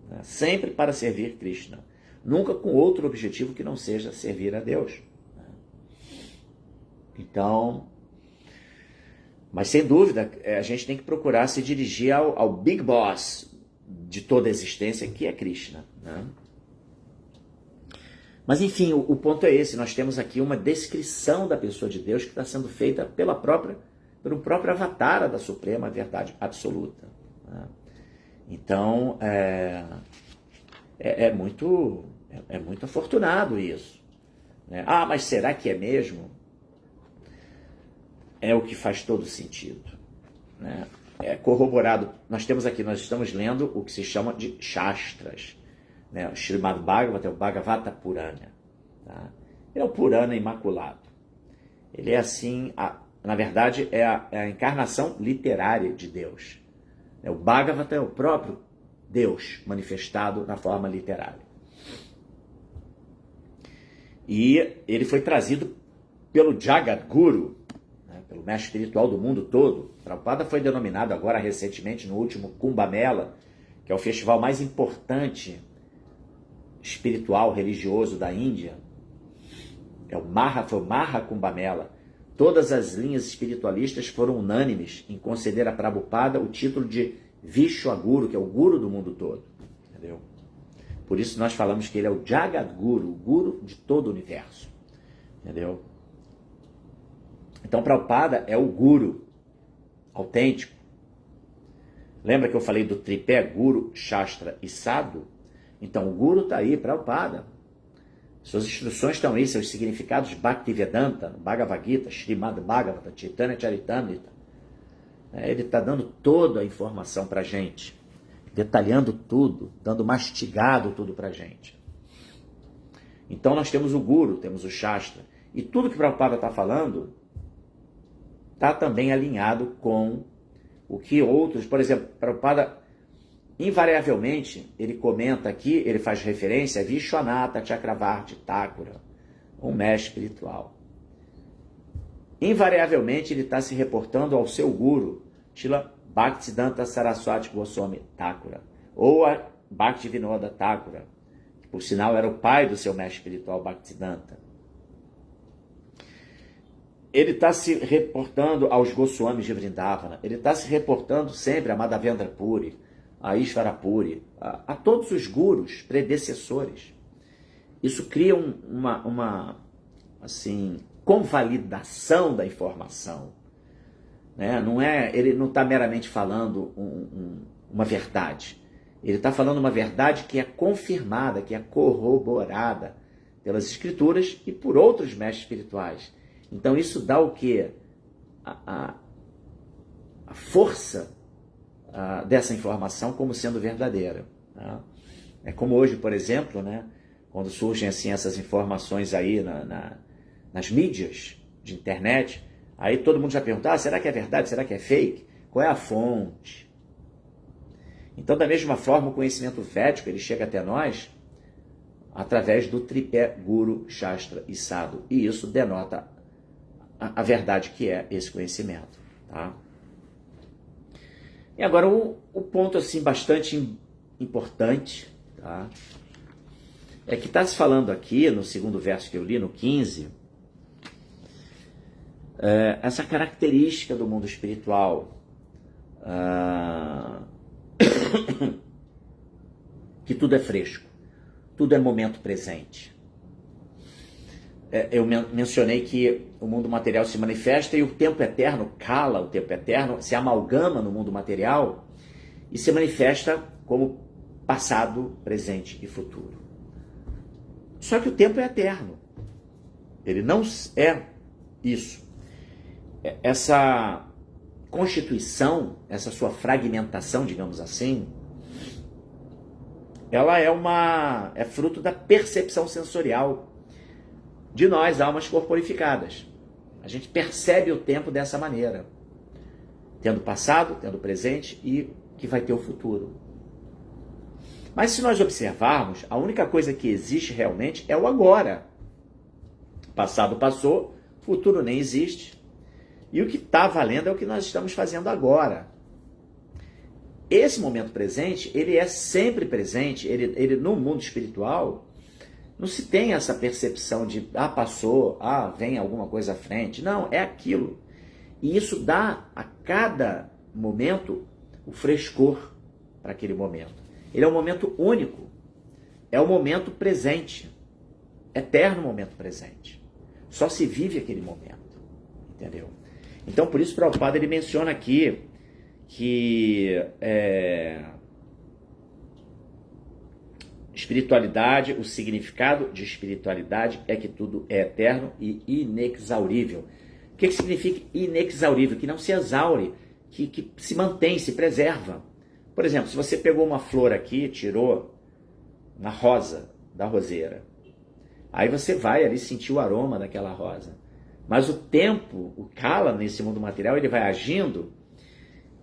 Né? Sempre para servir Krishna. Nunca com outro objetivo que não seja servir a Deus. Né? Então, mas sem dúvida, a gente tem que procurar se dirigir ao Big Boss de toda a existência, que é Krishna. Né? Mas enfim, o ponto é esse, nós temos aqui uma descrição da pessoa de Deus que está sendo feita pelo próprio avatar da Suprema Verdade Absoluta. Né? Então, é muito afortunado isso. Né? Mas será que é mesmo? É o que faz todo sentido. Né? É corroborado. Nós estamos lendo o que se chama de Shastras. Né? O Srimad Bhagavata é o Bhagavata Purana. Tá? Ele é o Purana imaculado. Ele é assim, na verdade, é a encarnação literária de Deus. O Bhagavata é o próprio Deus manifestado na forma literária. E ele foi trazido pelo Jagadguru, pelo mestre espiritual do mundo todo. Prabhupada foi denominado agora recentemente no último Kumbh Mela, que é o festival mais importante espiritual, religioso da Índia, Foi o Maha Kumbh Mela. Todas as linhas espiritualistas foram unânimes em conceder a Prabhupada o título de Vishwaguru, que é o guru do mundo todo. Entendeu? Por isso nós falamos que ele é o Jagadguru, o guru de todo o universo. Entendeu? Então Prabhupada é o guru autêntico. Lembra que eu falei do tripé Guru, Shastra e Sadhu? Então o Guru está aí, Prabhupada. Suas instruções estão aí, seus significados Bhaktivedanta, Bhagavad Gita, Srimad Bhagavata, Chaitanya Charitamrita. Ele está dando toda a informação para a gente, detalhando tudo, dando mastigado tudo para a gente. Então nós temos o Guru, temos o Shastra, e tudo que Prabhupada está falando está também alinhado com o que outros, por exemplo, Prabhupada, invariavelmente, ele comenta aqui, ele faz referência a Vishwanatha Chakravarti Thakura, um mestre espiritual. Invariavelmente, ele está se reportando ao seu guru, Srila Bhaktisiddhanta Saraswati Goswami Thakura, ou a Bhaktivinoda Thakura, que por sinal era o pai do seu mestre espiritual Bhaktisiddhanta. Ele está se reportando aos Goswamis de Vrindavana, ele está se reportando sempre a Madhavendra Puri, a Ishvara Puri, a todos os gurus predecessores. Isso cria uma assim, convalidação da informação. Né? Ele não está meramente falando uma verdade. Ele está falando uma verdade que é confirmada, que é corroborada pelas escrituras e por outros mestres espirituais. Então isso dá o quê? A força dessa informação como sendo verdadeira. Né? É como hoje, por exemplo, né, quando surgem assim, essas informações aí nas mídias de internet, aí todo mundo já pergunta, será que é verdade? Será que é fake? Qual é a fonte? Então, da mesma forma, o conhecimento védico ele chega até nós através do tripé Guru, Shastra e Sadhu. E isso denota a verdade que é esse conhecimento. Tá? E agora o ponto assim, bastante importante, tá? É que está se falando aqui, no segundo verso que eu li, no 15, essa característica do mundo espiritual, que tudo é fresco, tudo é momento presente. Eu mencionei que o mundo material se manifesta e o tempo eterno cala, o tempo eterno se amalgama no mundo material e se manifesta como passado, presente e futuro. Só que o tempo é eterno. Ele não é isso. Essa constituição, essa sua fragmentação, digamos assim, ela é fruto da percepção sensorial de nós, almas corporificadas. A gente percebe o tempo dessa maneira, tendo passado, tendo presente e que vai ter o futuro. Mas se nós observarmos, a única coisa que existe realmente é o agora. Passado passou, futuro nem existe. E o que está valendo é o que nós estamos fazendo agora. Esse momento presente, ele é sempre presente, ele no mundo espiritual, não se tem essa percepção de, passou, vem alguma coisa à frente. Não, é aquilo. E isso dá a cada momento o frescor para aquele momento. Ele é um momento único. É o momento presente. Eterno momento presente. Só se vive aquele momento. Entendeu? Então, por isso, Prabhupada ele menciona aqui que espiritualidade, o significado de espiritualidade é que tudo é eterno e inexaurível. O que significa inexaurível? Que não se exaure, que se mantém, se preserva. Por exemplo, se você pegou uma flor aqui, tirou na rosa da roseira, aí você vai ali sentir o aroma daquela rosa. Mas o tempo, o kala nesse mundo material, ele vai agindo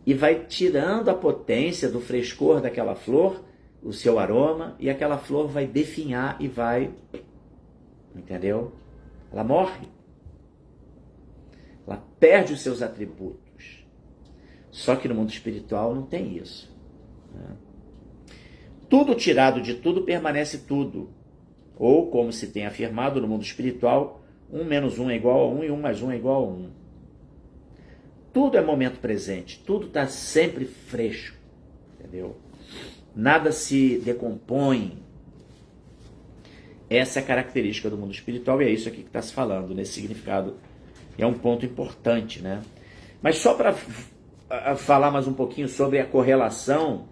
e vai tirando a potência do frescor daquela flor, o seu aroma, e aquela flor vai definhar e vai, entendeu? Ela morre. Ela perde os seus atributos. Só que no mundo espiritual não tem isso. Né? Tudo tirado de tudo permanece tudo. Ou, como se tem afirmado no mundo espiritual, 1 menos 1 é igual a 1 e 1 mais 1 é igual a 1. Tudo é momento presente, tudo está sempre fresco, entendeu? Nada se decompõe. Essa é a característica do mundo espiritual e é isso aqui que está se falando, nesse significado. É um ponto importante, né? Mas só para falar mais um pouquinho sobre a correlação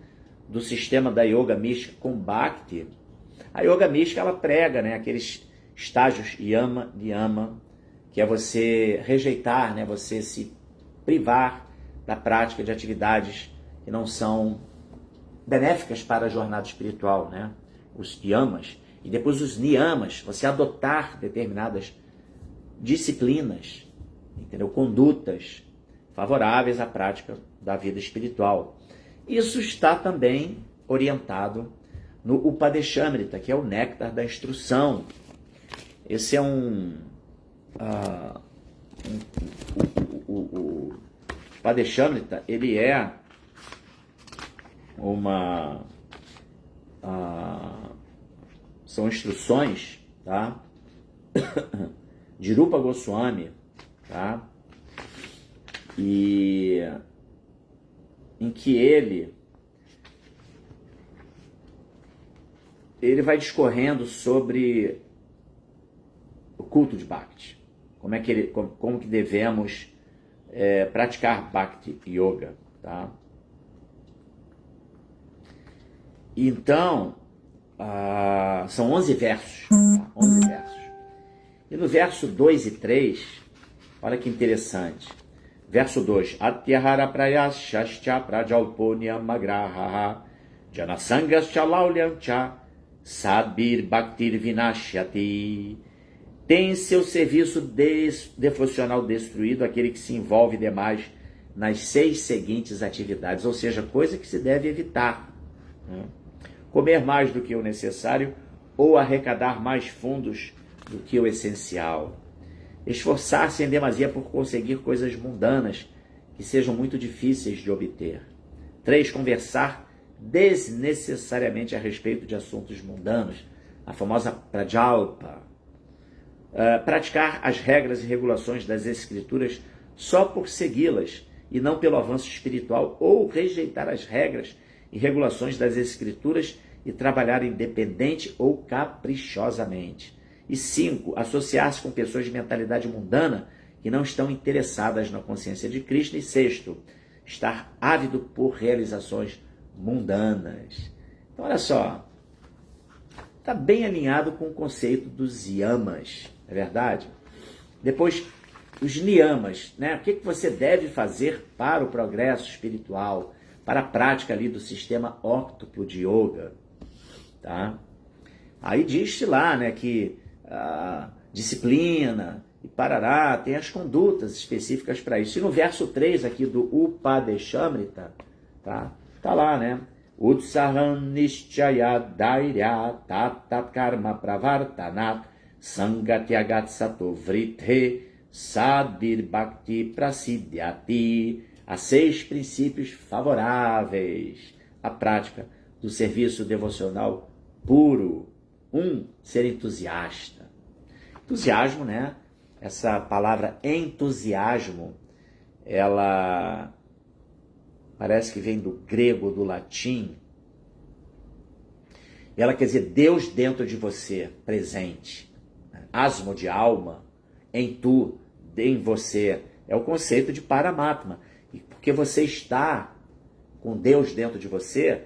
do sistema da yoga mística com Bhakti, a yoga mística ela prega, né, aqueles estágios yama, niyama, que é você rejeitar, né, você se privar da prática de atividades que não são benéficas para a jornada espiritual, né? Os yamas. E depois os niyamas, você adotar determinadas disciplinas, entendeu? Condutas favoráveis à prática da vida espiritual. Isso está também orientado no Upadeshamrita, que é o néctar da instrução. Esse é o Upadeshamrita, ele é são instruções, tá? De Rupa Goswami, tá? E em que ele vai discorrendo sobre o culto de Bhakti, como que devemos praticar Bhakti Yoga, tá? Então, são 11 versos, tá? 11 versos. E no verso 2 e 3, olha que interessante. Verso 2. Atyahara prayashascha prajalponyamagraha janasangascha laulyancha sabir bhaktir vinashyati. Tem seu serviço devocional destruído aquele que se envolve demais nas 6 seguintes atividades, ou seja, coisa que se deve evitar, né? Comer mais do que o necessário ou arrecadar mais fundos do que o essencial. Esforçar-se em demasia por conseguir coisas mundanas que sejam muito difíceis de obter. 3. Conversar desnecessariamente a respeito de assuntos mundanos, a famosa prajalpa. Praticar as regras e regulações das escrituras só por segui-las e não pelo avanço espiritual, ou rejeitar as regras e regulações das escrituras e trabalhar independente ou caprichosamente. E 5. Associar-se com pessoas de mentalidade mundana que não estão interessadas na consciência de Krishna. E 6. Estar ávido por realizações mundanas. Então, olha só, está bem alinhado com o conceito dos yamas, é verdade? Depois, os niyamas, né? O que você deve fazer para o progresso espiritual, para a prática ali do sistema óctuplo de yoga, tá? Aí diz-se lá, né, que disciplina e parará, tem as condutas específicas para isso. E no verso 3 aqui do Upadeshamrita, tá lá, né? Utsaham nishchaya dairya tatat karma pravartanat sangatyagat sato vrithe sadir bhakti prasidyati. Há 6 princípios favoráveis à prática do serviço devocional puro. 1. Ser entusiasta. Entusiasmo, né? Essa palavra entusiasmo, ela parece que vem do grego, do latim. Ela quer dizer Deus dentro de você, presente. Asmo de alma, em tu, em você. É o conceito de Paramatma. E porque você está com Deus dentro de você,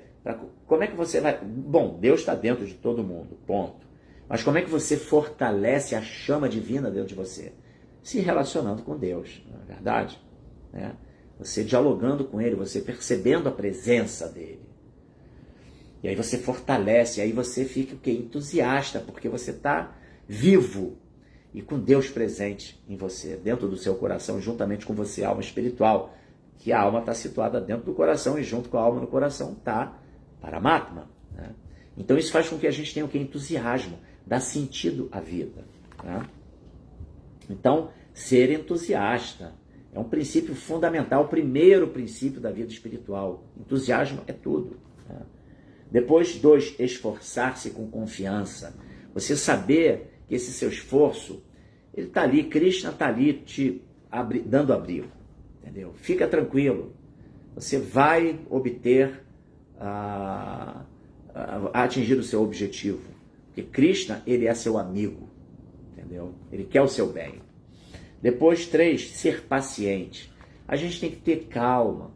como é que você vai... Bom, Deus está dentro de todo mundo, ponto. Mas como é que você fortalece a chama divina dentro de você? Se relacionando com Deus, não é verdade? Né? Você dialogando com Ele, você percebendo a presença dEle. E aí você fortalece, aí você fica o quê? Entusiasta, porque você está vivo e com Deus presente em você, dentro do seu coração, juntamente com você, alma espiritual, que a alma está situada dentro do coração e junto com a alma no coração está Paramatma, né? Então isso faz com que a gente tenha o que? Entusiasmo, dá sentido à vida, né? Então, ser entusiasta é um princípio fundamental, o primeiro princípio da vida espiritual. Entusiasmo é tudo, né? Depois, 2, esforçar-se com confiança. Você saber que esse seu esforço Ele está ali, Krishna está ali dando abrigo, entendeu? Fica tranquilo, você vai obter, atingir o seu objetivo, porque Krishna, ele é seu amigo, entendeu? Ele quer o seu bem. Depois, 3, ser paciente. A gente tem que ter calma,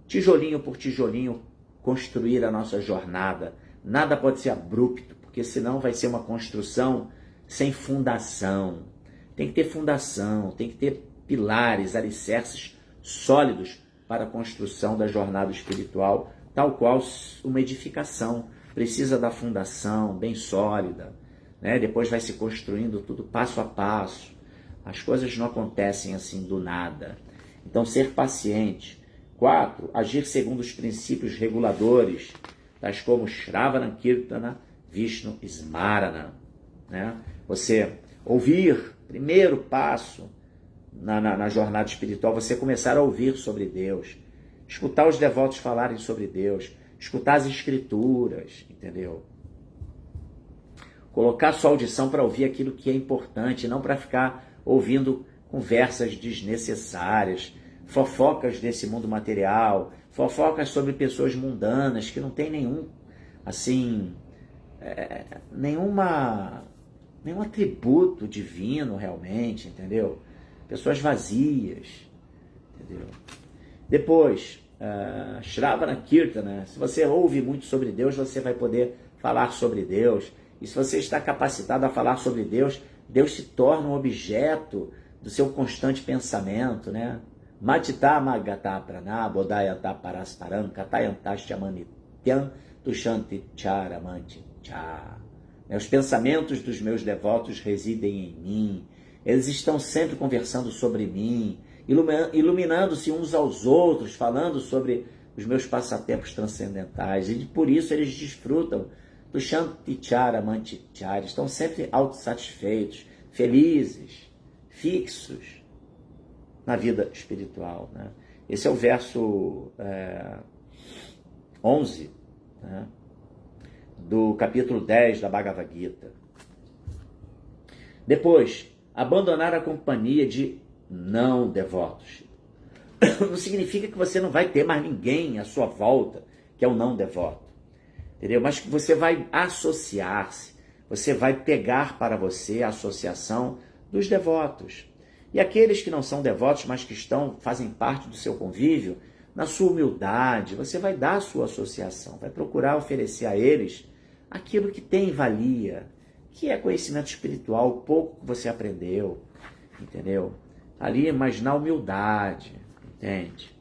tijolinho por tijolinho, construir a nossa jornada. Nada pode ser abrupto, porque senão vai ser uma construção sem fundação. Tem que ter fundação, tem que ter pilares, alicerces sólidos para a construção da jornada espiritual, tal qual uma edificação. Precisa da fundação bem sólida, né? Depois vai se construindo tudo passo a passo. As coisas não acontecem assim do nada. Então, ser paciente. 4, agir segundo os princípios reguladores, tais como Shravana Kirtana, Vishnu Smarana, né? Você ouvir, primeiro passo na jornada espiritual, você começar a ouvir sobre Deus, escutar os devotos falarem sobre Deus, escutar as escrituras, entendeu? Colocar sua audição para ouvir aquilo que é importante, não para ficar ouvindo conversas desnecessárias, fofocas desse mundo material, fofocas sobre pessoas mundanas que não tem nenhum atributo divino realmente, entendeu? Pessoas vazias, entendeu? Depois, Shravana Kirtana, se você ouve muito sobre Deus, você vai poder falar sobre Deus. E se você está capacitado a falar sobre Deus, Deus se torna um objeto do seu constante pensamento, né? Matita magata prana bodhayata parasparam katayantashtyamanityan tushanti charamanti cha. Os pensamentos dos meus devotos residem em mim. Eles estão sempre conversando sobre mim, iluminando-se uns aos outros, falando sobre os meus passatempos transcendentais. E por isso eles desfrutam do Shantichara Mantichara, estão sempre autossatisfeitos, felizes, fixos na vida espiritual, né? Esse é o verso 11, né, do capítulo 10 da Bhagavad Gita. Depois, abandonar a companhia de não devotos. Não significa que você não vai ter mais ninguém à sua volta que é um não devoto. Entendeu? Mas que você vai associar-se, você vai pegar para você a associação dos devotos. E aqueles que não são devotos, mas que fazem parte do seu convívio, na sua humildade, você vai dar a sua associação, vai procurar oferecer a eles aquilo que tem valia, que é conhecimento espiritual, o pouco que você aprendeu, entendeu? Ali, mas na humildade, entende?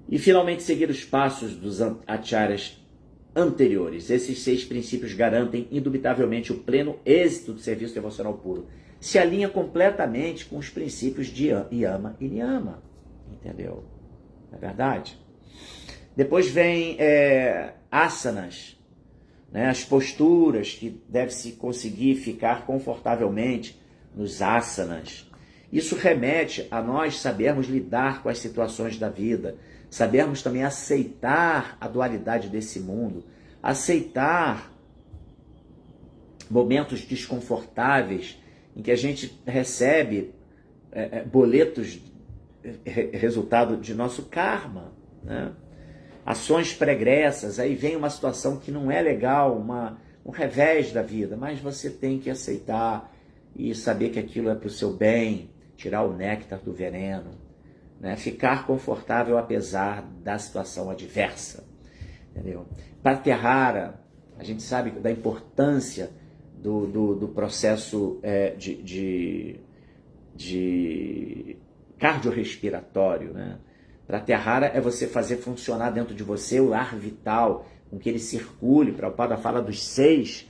E finalmente seguir os passos dos acharyas anteriores. Esses 6 princípios garantem indubitavelmente o pleno êxito do serviço devocional puro. Se alinha completamente com os princípios de Yama e Niyama, entendeu? Não é verdade? Depois vem asanas, né? As posturas que deve-se conseguir ficar confortavelmente nos asanas. Isso remete a nós sabermos lidar com as situações da vida, sabermos também aceitar a dualidade desse mundo, aceitar momentos desconfortáveis em que a gente recebe boletos resultado de nosso karma, né? Ações pregressas, aí vem uma situação que não é legal, um revés da vida, mas você tem que aceitar e saber que aquilo é para o seu bem, tirar o néctar do veneno, né? Ficar confortável apesar da situação adversa, entendeu? Pratyahara, a gente sabe da importância do processo de cardiorrespiratório, né? Pratyahara é você fazer funcionar dentro de você o ar vital, com que ele circule. Prabhupada fala dos 6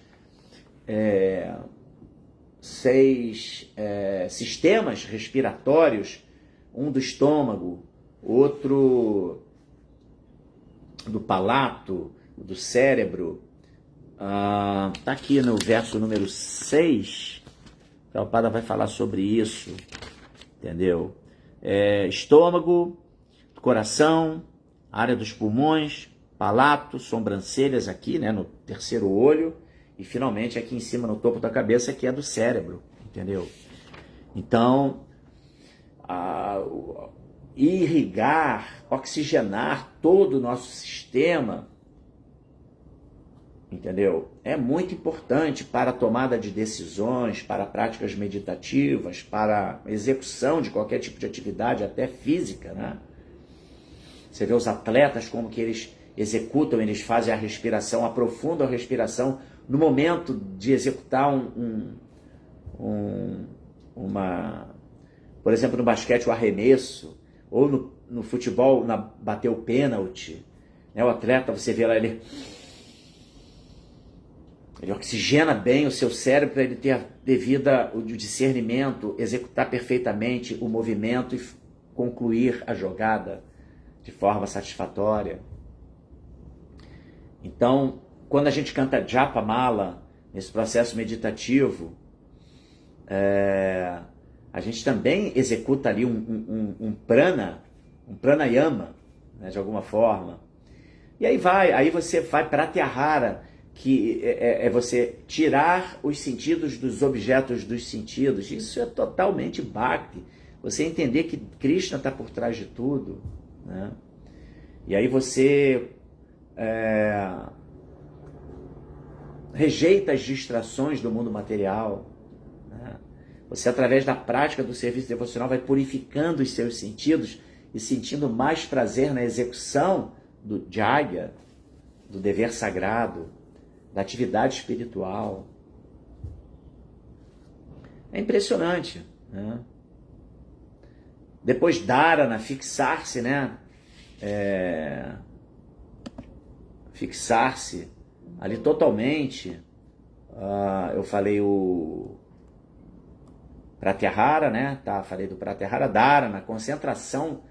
sistemas respiratórios, um do estômago, outro do palato, do cérebro. Está aqui no verso número 6, Prabhupada vai falar sobre isso, entendeu? Estômago, coração, área dos pulmões, palato, sobrancelhas aqui, né, no terceiro olho, e finalmente aqui em cima, no topo da cabeça, que é do cérebro, entendeu? Então, irrigar, oxigenar todo o nosso sistema, entendeu? É muito importante para a tomada de decisões, para práticas meditativas, para a execução de qualquer tipo de atividade, até física, né? Você vê os atletas, como que eles executam, eles fazem a respiração, aprofundam a respiração no momento de executar por exemplo, no basquete, o arremesso, ou no futebol, bater o pênalti, né? O atleta, você vê lá, ele oxigena bem o seu cérebro para ele ter o discernimento, executar perfeitamente o movimento e concluir a jogada de forma satisfatória. Então, quando a gente canta Japa Mala, nesse processo meditativo, a gente também executa ali um pranayama, né, de alguma forma. E aí você vai pratyahara, que é você tirar os sentidos dos objetos dos sentidos. Isso é totalmente bhakti. Você entender que Krishna está por trás de tudo, né? E aí você rejeita as distrações do mundo material, né? Você, através da prática do serviço devocional, vai purificando os seus sentidos e sentindo mais prazer na execução do jagya, do dever sagrado, da atividade espiritual. É impressionante, né? Depois dharana, fixar-se, né? Fixar-se ali totalmente. Eu falei o pratyahara, né? Tá, falei do pratyahara, dharana, concentração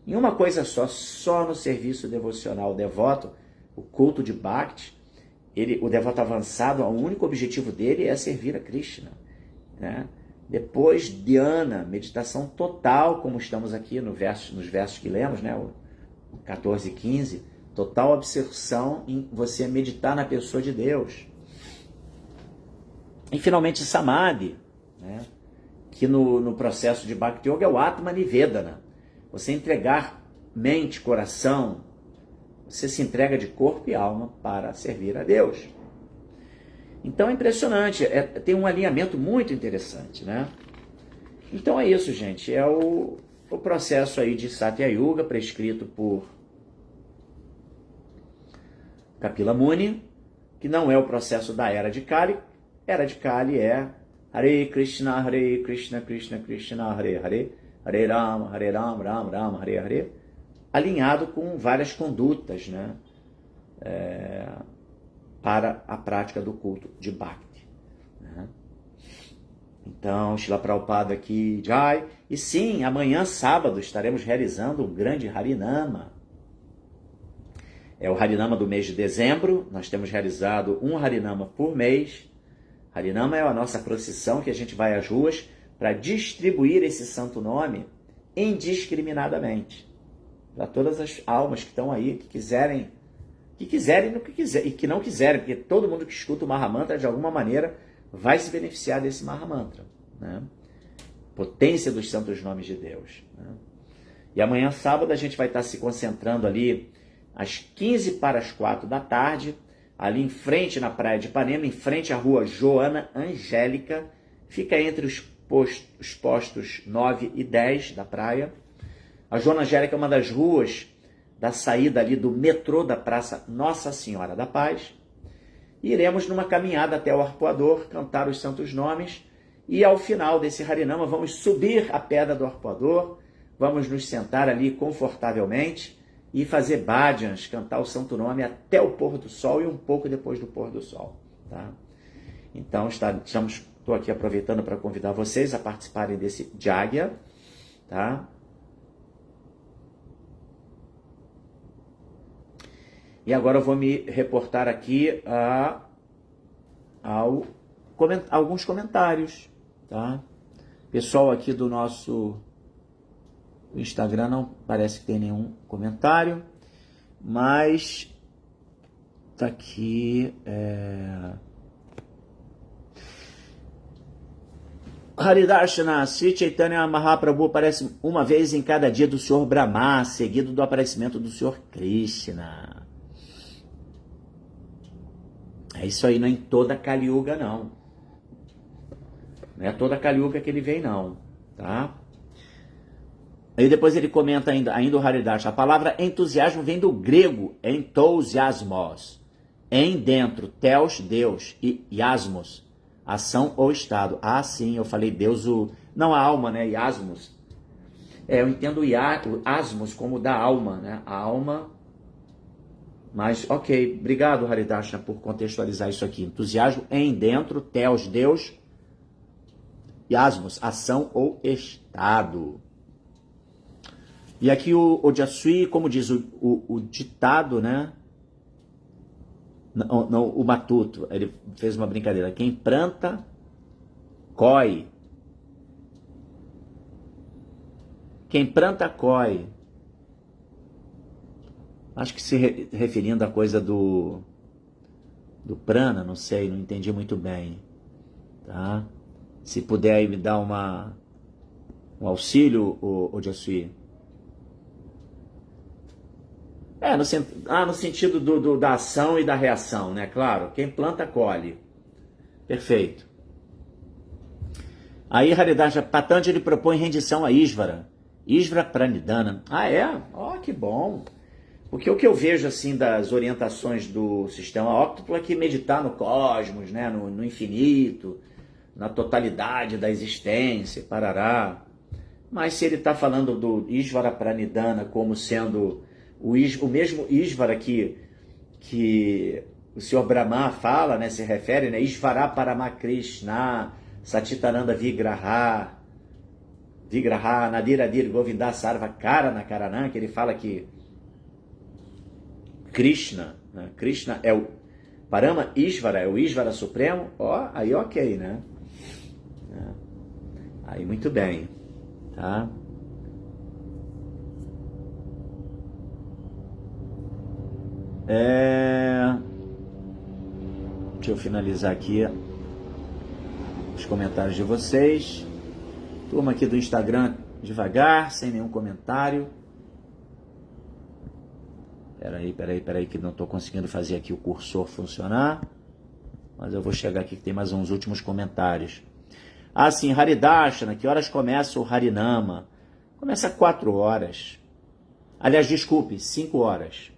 em uma coisa só no serviço devocional. O devoto, o culto de Bhakti, o devoto avançado, o único objetivo dele é servir a Krishna, né? Depois, dhyana, meditação total, como estamos aqui nos versos que lemos, né? O 14 e 15, total absorção em você meditar na pessoa de Deus. E finalmente Samadhi, né? Que no processo de Bhakti Yoga é o Atma Nivedana. Você entregar mente, coração, você se entrega de corpo e alma para servir a Deus. Então é impressionante, tem um alinhamento muito interessante, né? Então é isso, gente, é o processo aí de Satya Yuga, prescrito por Kapila Muni, que não é o processo da Era de Kali. Era de Kali é Hare Krishna, Krishna Krishna, Hare Hare, Hare Rama, Rama Rama, Hare Hare, alinhado com várias condutas, né? Para a prática do culto de Bhakti, né? Então, Srila Prabhupada aqui, Jai. E sim, amanhã, sábado, estaremos realizando um grande Harinama. É o Harinama do mês de dezembro. Nós temos realizado um Harinama por mês. Harinama é a nossa procissão que a gente vai às ruas para distribuir esse santo nome indiscriminadamente para todas as almas que estão aí, que quiserem e que não quiserem, porque todo mundo que escuta o Mahamantra, de alguma maneira, vai se beneficiar desse Mahamantra, né? Potência dos santos nomes de Deus, né? E amanhã, sábado, a gente vai estar se concentrando ali às 15 para as 4 da tarde, ali em frente na praia de Ipanema, em frente à rua Joana Angélica, fica entre os postos 9 e 10 da praia. A Joana Angélica é uma das ruas da saída ali do metrô da Praça Nossa Senhora da Paz. E iremos numa caminhada até o Arpoador, cantar os santos nomes, e ao final desse Harinama vamos subir a pedra do Arpoador, vamos nos sentar ali confortavelmente e fazer bhajans, cantar o santo nome até o pôr do sol e um pouco depois do pôr do sol, tá? Então, estou aqui aproveitando para convidar vocês a participarem desse Jagya, tá? E agora eu vou me reportar aqui alguns comentários, tá? Pessoal aqui do nosso Instagram não parece que tem nenhum comentário, mas tá aqui. Haridarshana, Sri Chaitanya Mahaprabhu aparece uma vez em cada dia do Senhor Brahma, seguido do aparecimento do Senhor Krishna. É isso aí, não é em toda a Kali Yuga, não. Não é toda a Kali Yuga que ele vem, não. Tá? Aí depois ele comenta ainda o Haridarsha. A palavra entusiasmo vem do grego entusiasmos. Em dentro, theos, Deus, e iasmos, ação ou estado. Ah, sim, eu falei Deus, não a alma, né? Iasmos. Eu entendo o asmos como da alma, né? A alma. Mas, ok, obrigado, Haridarsha, por contextualizar isso aqui. Entusiasmo em dentro, theos, Deus, iasmos, ação ou estado. E aqui o Jasui, como diz o ditado, né? Não, o matuto, ele fez uma brincadeira. Quem planta, colhe. Quem planta, colhe. Acho que se referindo à coisa do prana, não sei, não entendi muito bem. Tá? Se puder aí me dar um auxílio, o Jasui. No sentido da ação e da reação, né? Claro, quem planta, colhe. Perfeito. Aí Haridarsha Patanjali propõe rendição a Isvara. Isvara Pranidhana. Ah, é? Ó, que bom. Porque o que eu vejo, assim, das orientações do sistema óctuplo é que meditar no cosmos, né? No infinito, na totalidade da existência, parará. Mas se ele está falando do Isvara Pranidhana como sendo o mesmo Isvara que o Sr. Brahma fala, né, se refere, né, Isvara Paramakrishna, Satitananda Vigraha, Nadiradir Govinda Sarva Karana Karanam, que ele fala que Krishna, né, Krishna é o Parama Isvara, é o Isvara Supremo, ó, aí ok, né? Aí muito bem, tá? Deixa eu finalizar aqui os comentários de vocês. Turma aqui do Instagram, devagar, sem nenhum comentário. Peraí, que não estou conseguindo fazer aqui o cursor funcionar. Mas eu vou chegar aqui que tem mais uns últimos comentários. Ah, sim, Haridarshana, que horas começa o Harinama? Começa às 4 horas. Aliás, desculpe, 5 horas.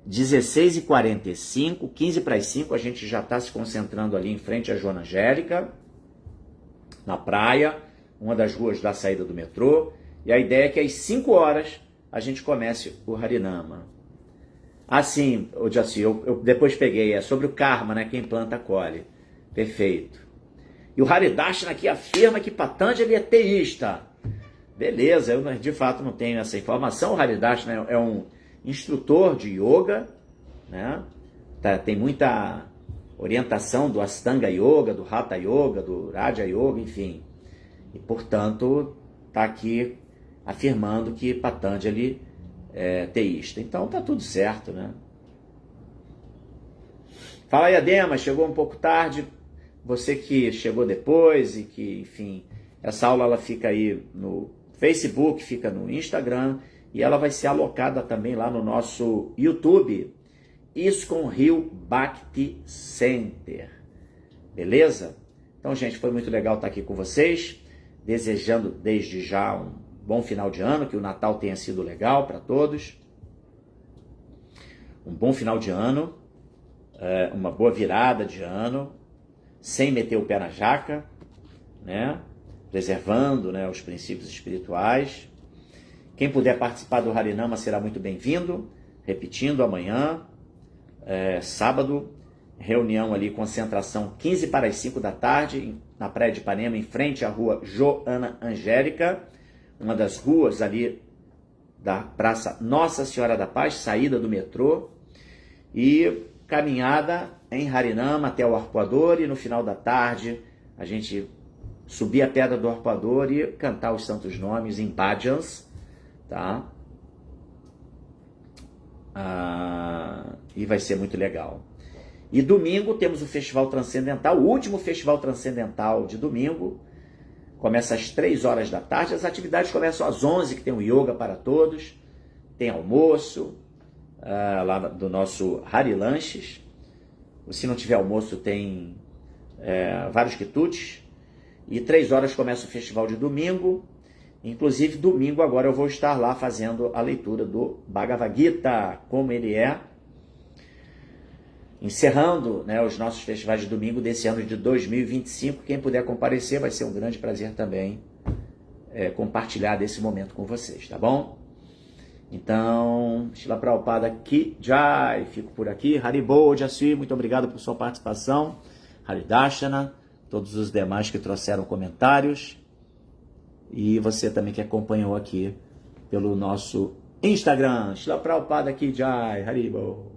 16h45, 15 para as 5, a gente já está se concentrando ali em frente à Joana Angélica, na praia, uma das ruas da saída do metrô, e a ideia é que às 5 horas a gente comece o Harinama. Assim, eu depois peguei, é sobre o karma, né? Quem planta, colhe. Perfeito. E o Haridarshana aqui afirma que Patanjali é teísta. Beleza, eu de fato não tenho essa informação. O Haridarshana é um instrutor de yoga, né? Tem muita orientação do Astanga Yoga, do Hatha Yoga, do Raja Yoga, enfim. E, portanto, está aqui afirmando que Patanjali é teísta. Então, tá tudo certo, né? Fala aí, Adema, chegou um pouco tarde. Você que chegou depois e que, enfim, essa aula ela fica aí no Facebook, fica no Instagram, e ela vai ser alocada também lá no nosso YouTube, ISKCON Rio Bhakti Center. Beleza? Então, gente, foi muito legal estar aqui com vocês, desejando desde já um bom final de ano, que o Natal tenha sido legal para todos. Um bom final de ano, uma boa virada de ano, sem meter o pé na jaca, né? Preservando, né, os princípios espirituais. Quem puder participar do Harinama será muito bem-vindo. Repetindo, amanhã, sábado, reunião ali, concentração 15 para as 5 da tarde, na Praia de Ipanema, em frente à rua Joana Angélica, uma das ruas ali da Praça Nossa Senhora da Paz, saída do metrô, e caminhada em Harinama até o Arpoador, e no final da tarde a gente subir a Pedra do Arpoador e cantar os santos nomes em bhajans, tá? E vai ser muito legal. E domingo temos o Festival Transcendental, o último Festival Transcendental de domingo. Começa às 3 horas da tarde. As atividades começam às 11, que tem um yoga para todos. Tem almoço, lá do nosso Hari Lanches. Se não tiver almoço, tem vários quitutes. E 3 horas começa o festival de domingo. Inclusive, domingo agora eu vou estar lá fazendo a leitura do Bhagavad Gita, como ele é. Encerrando, né, os nossos festivais de domingo desse ano de 2025. Quem puder comparecer, vai ser um grande prazer também compartilhar desse momento com vocês, tá bom? Então, Srila Prabhupada Ki Jai, fico por aqui. Haribol, Jassi, muito obrigado por sua participação. Haridashana, todos os demais que trouxeram comentários. E você também que acompanhou aqui pelo nosso Instagram. Srila Prabhupada Ki Jai, Haribol.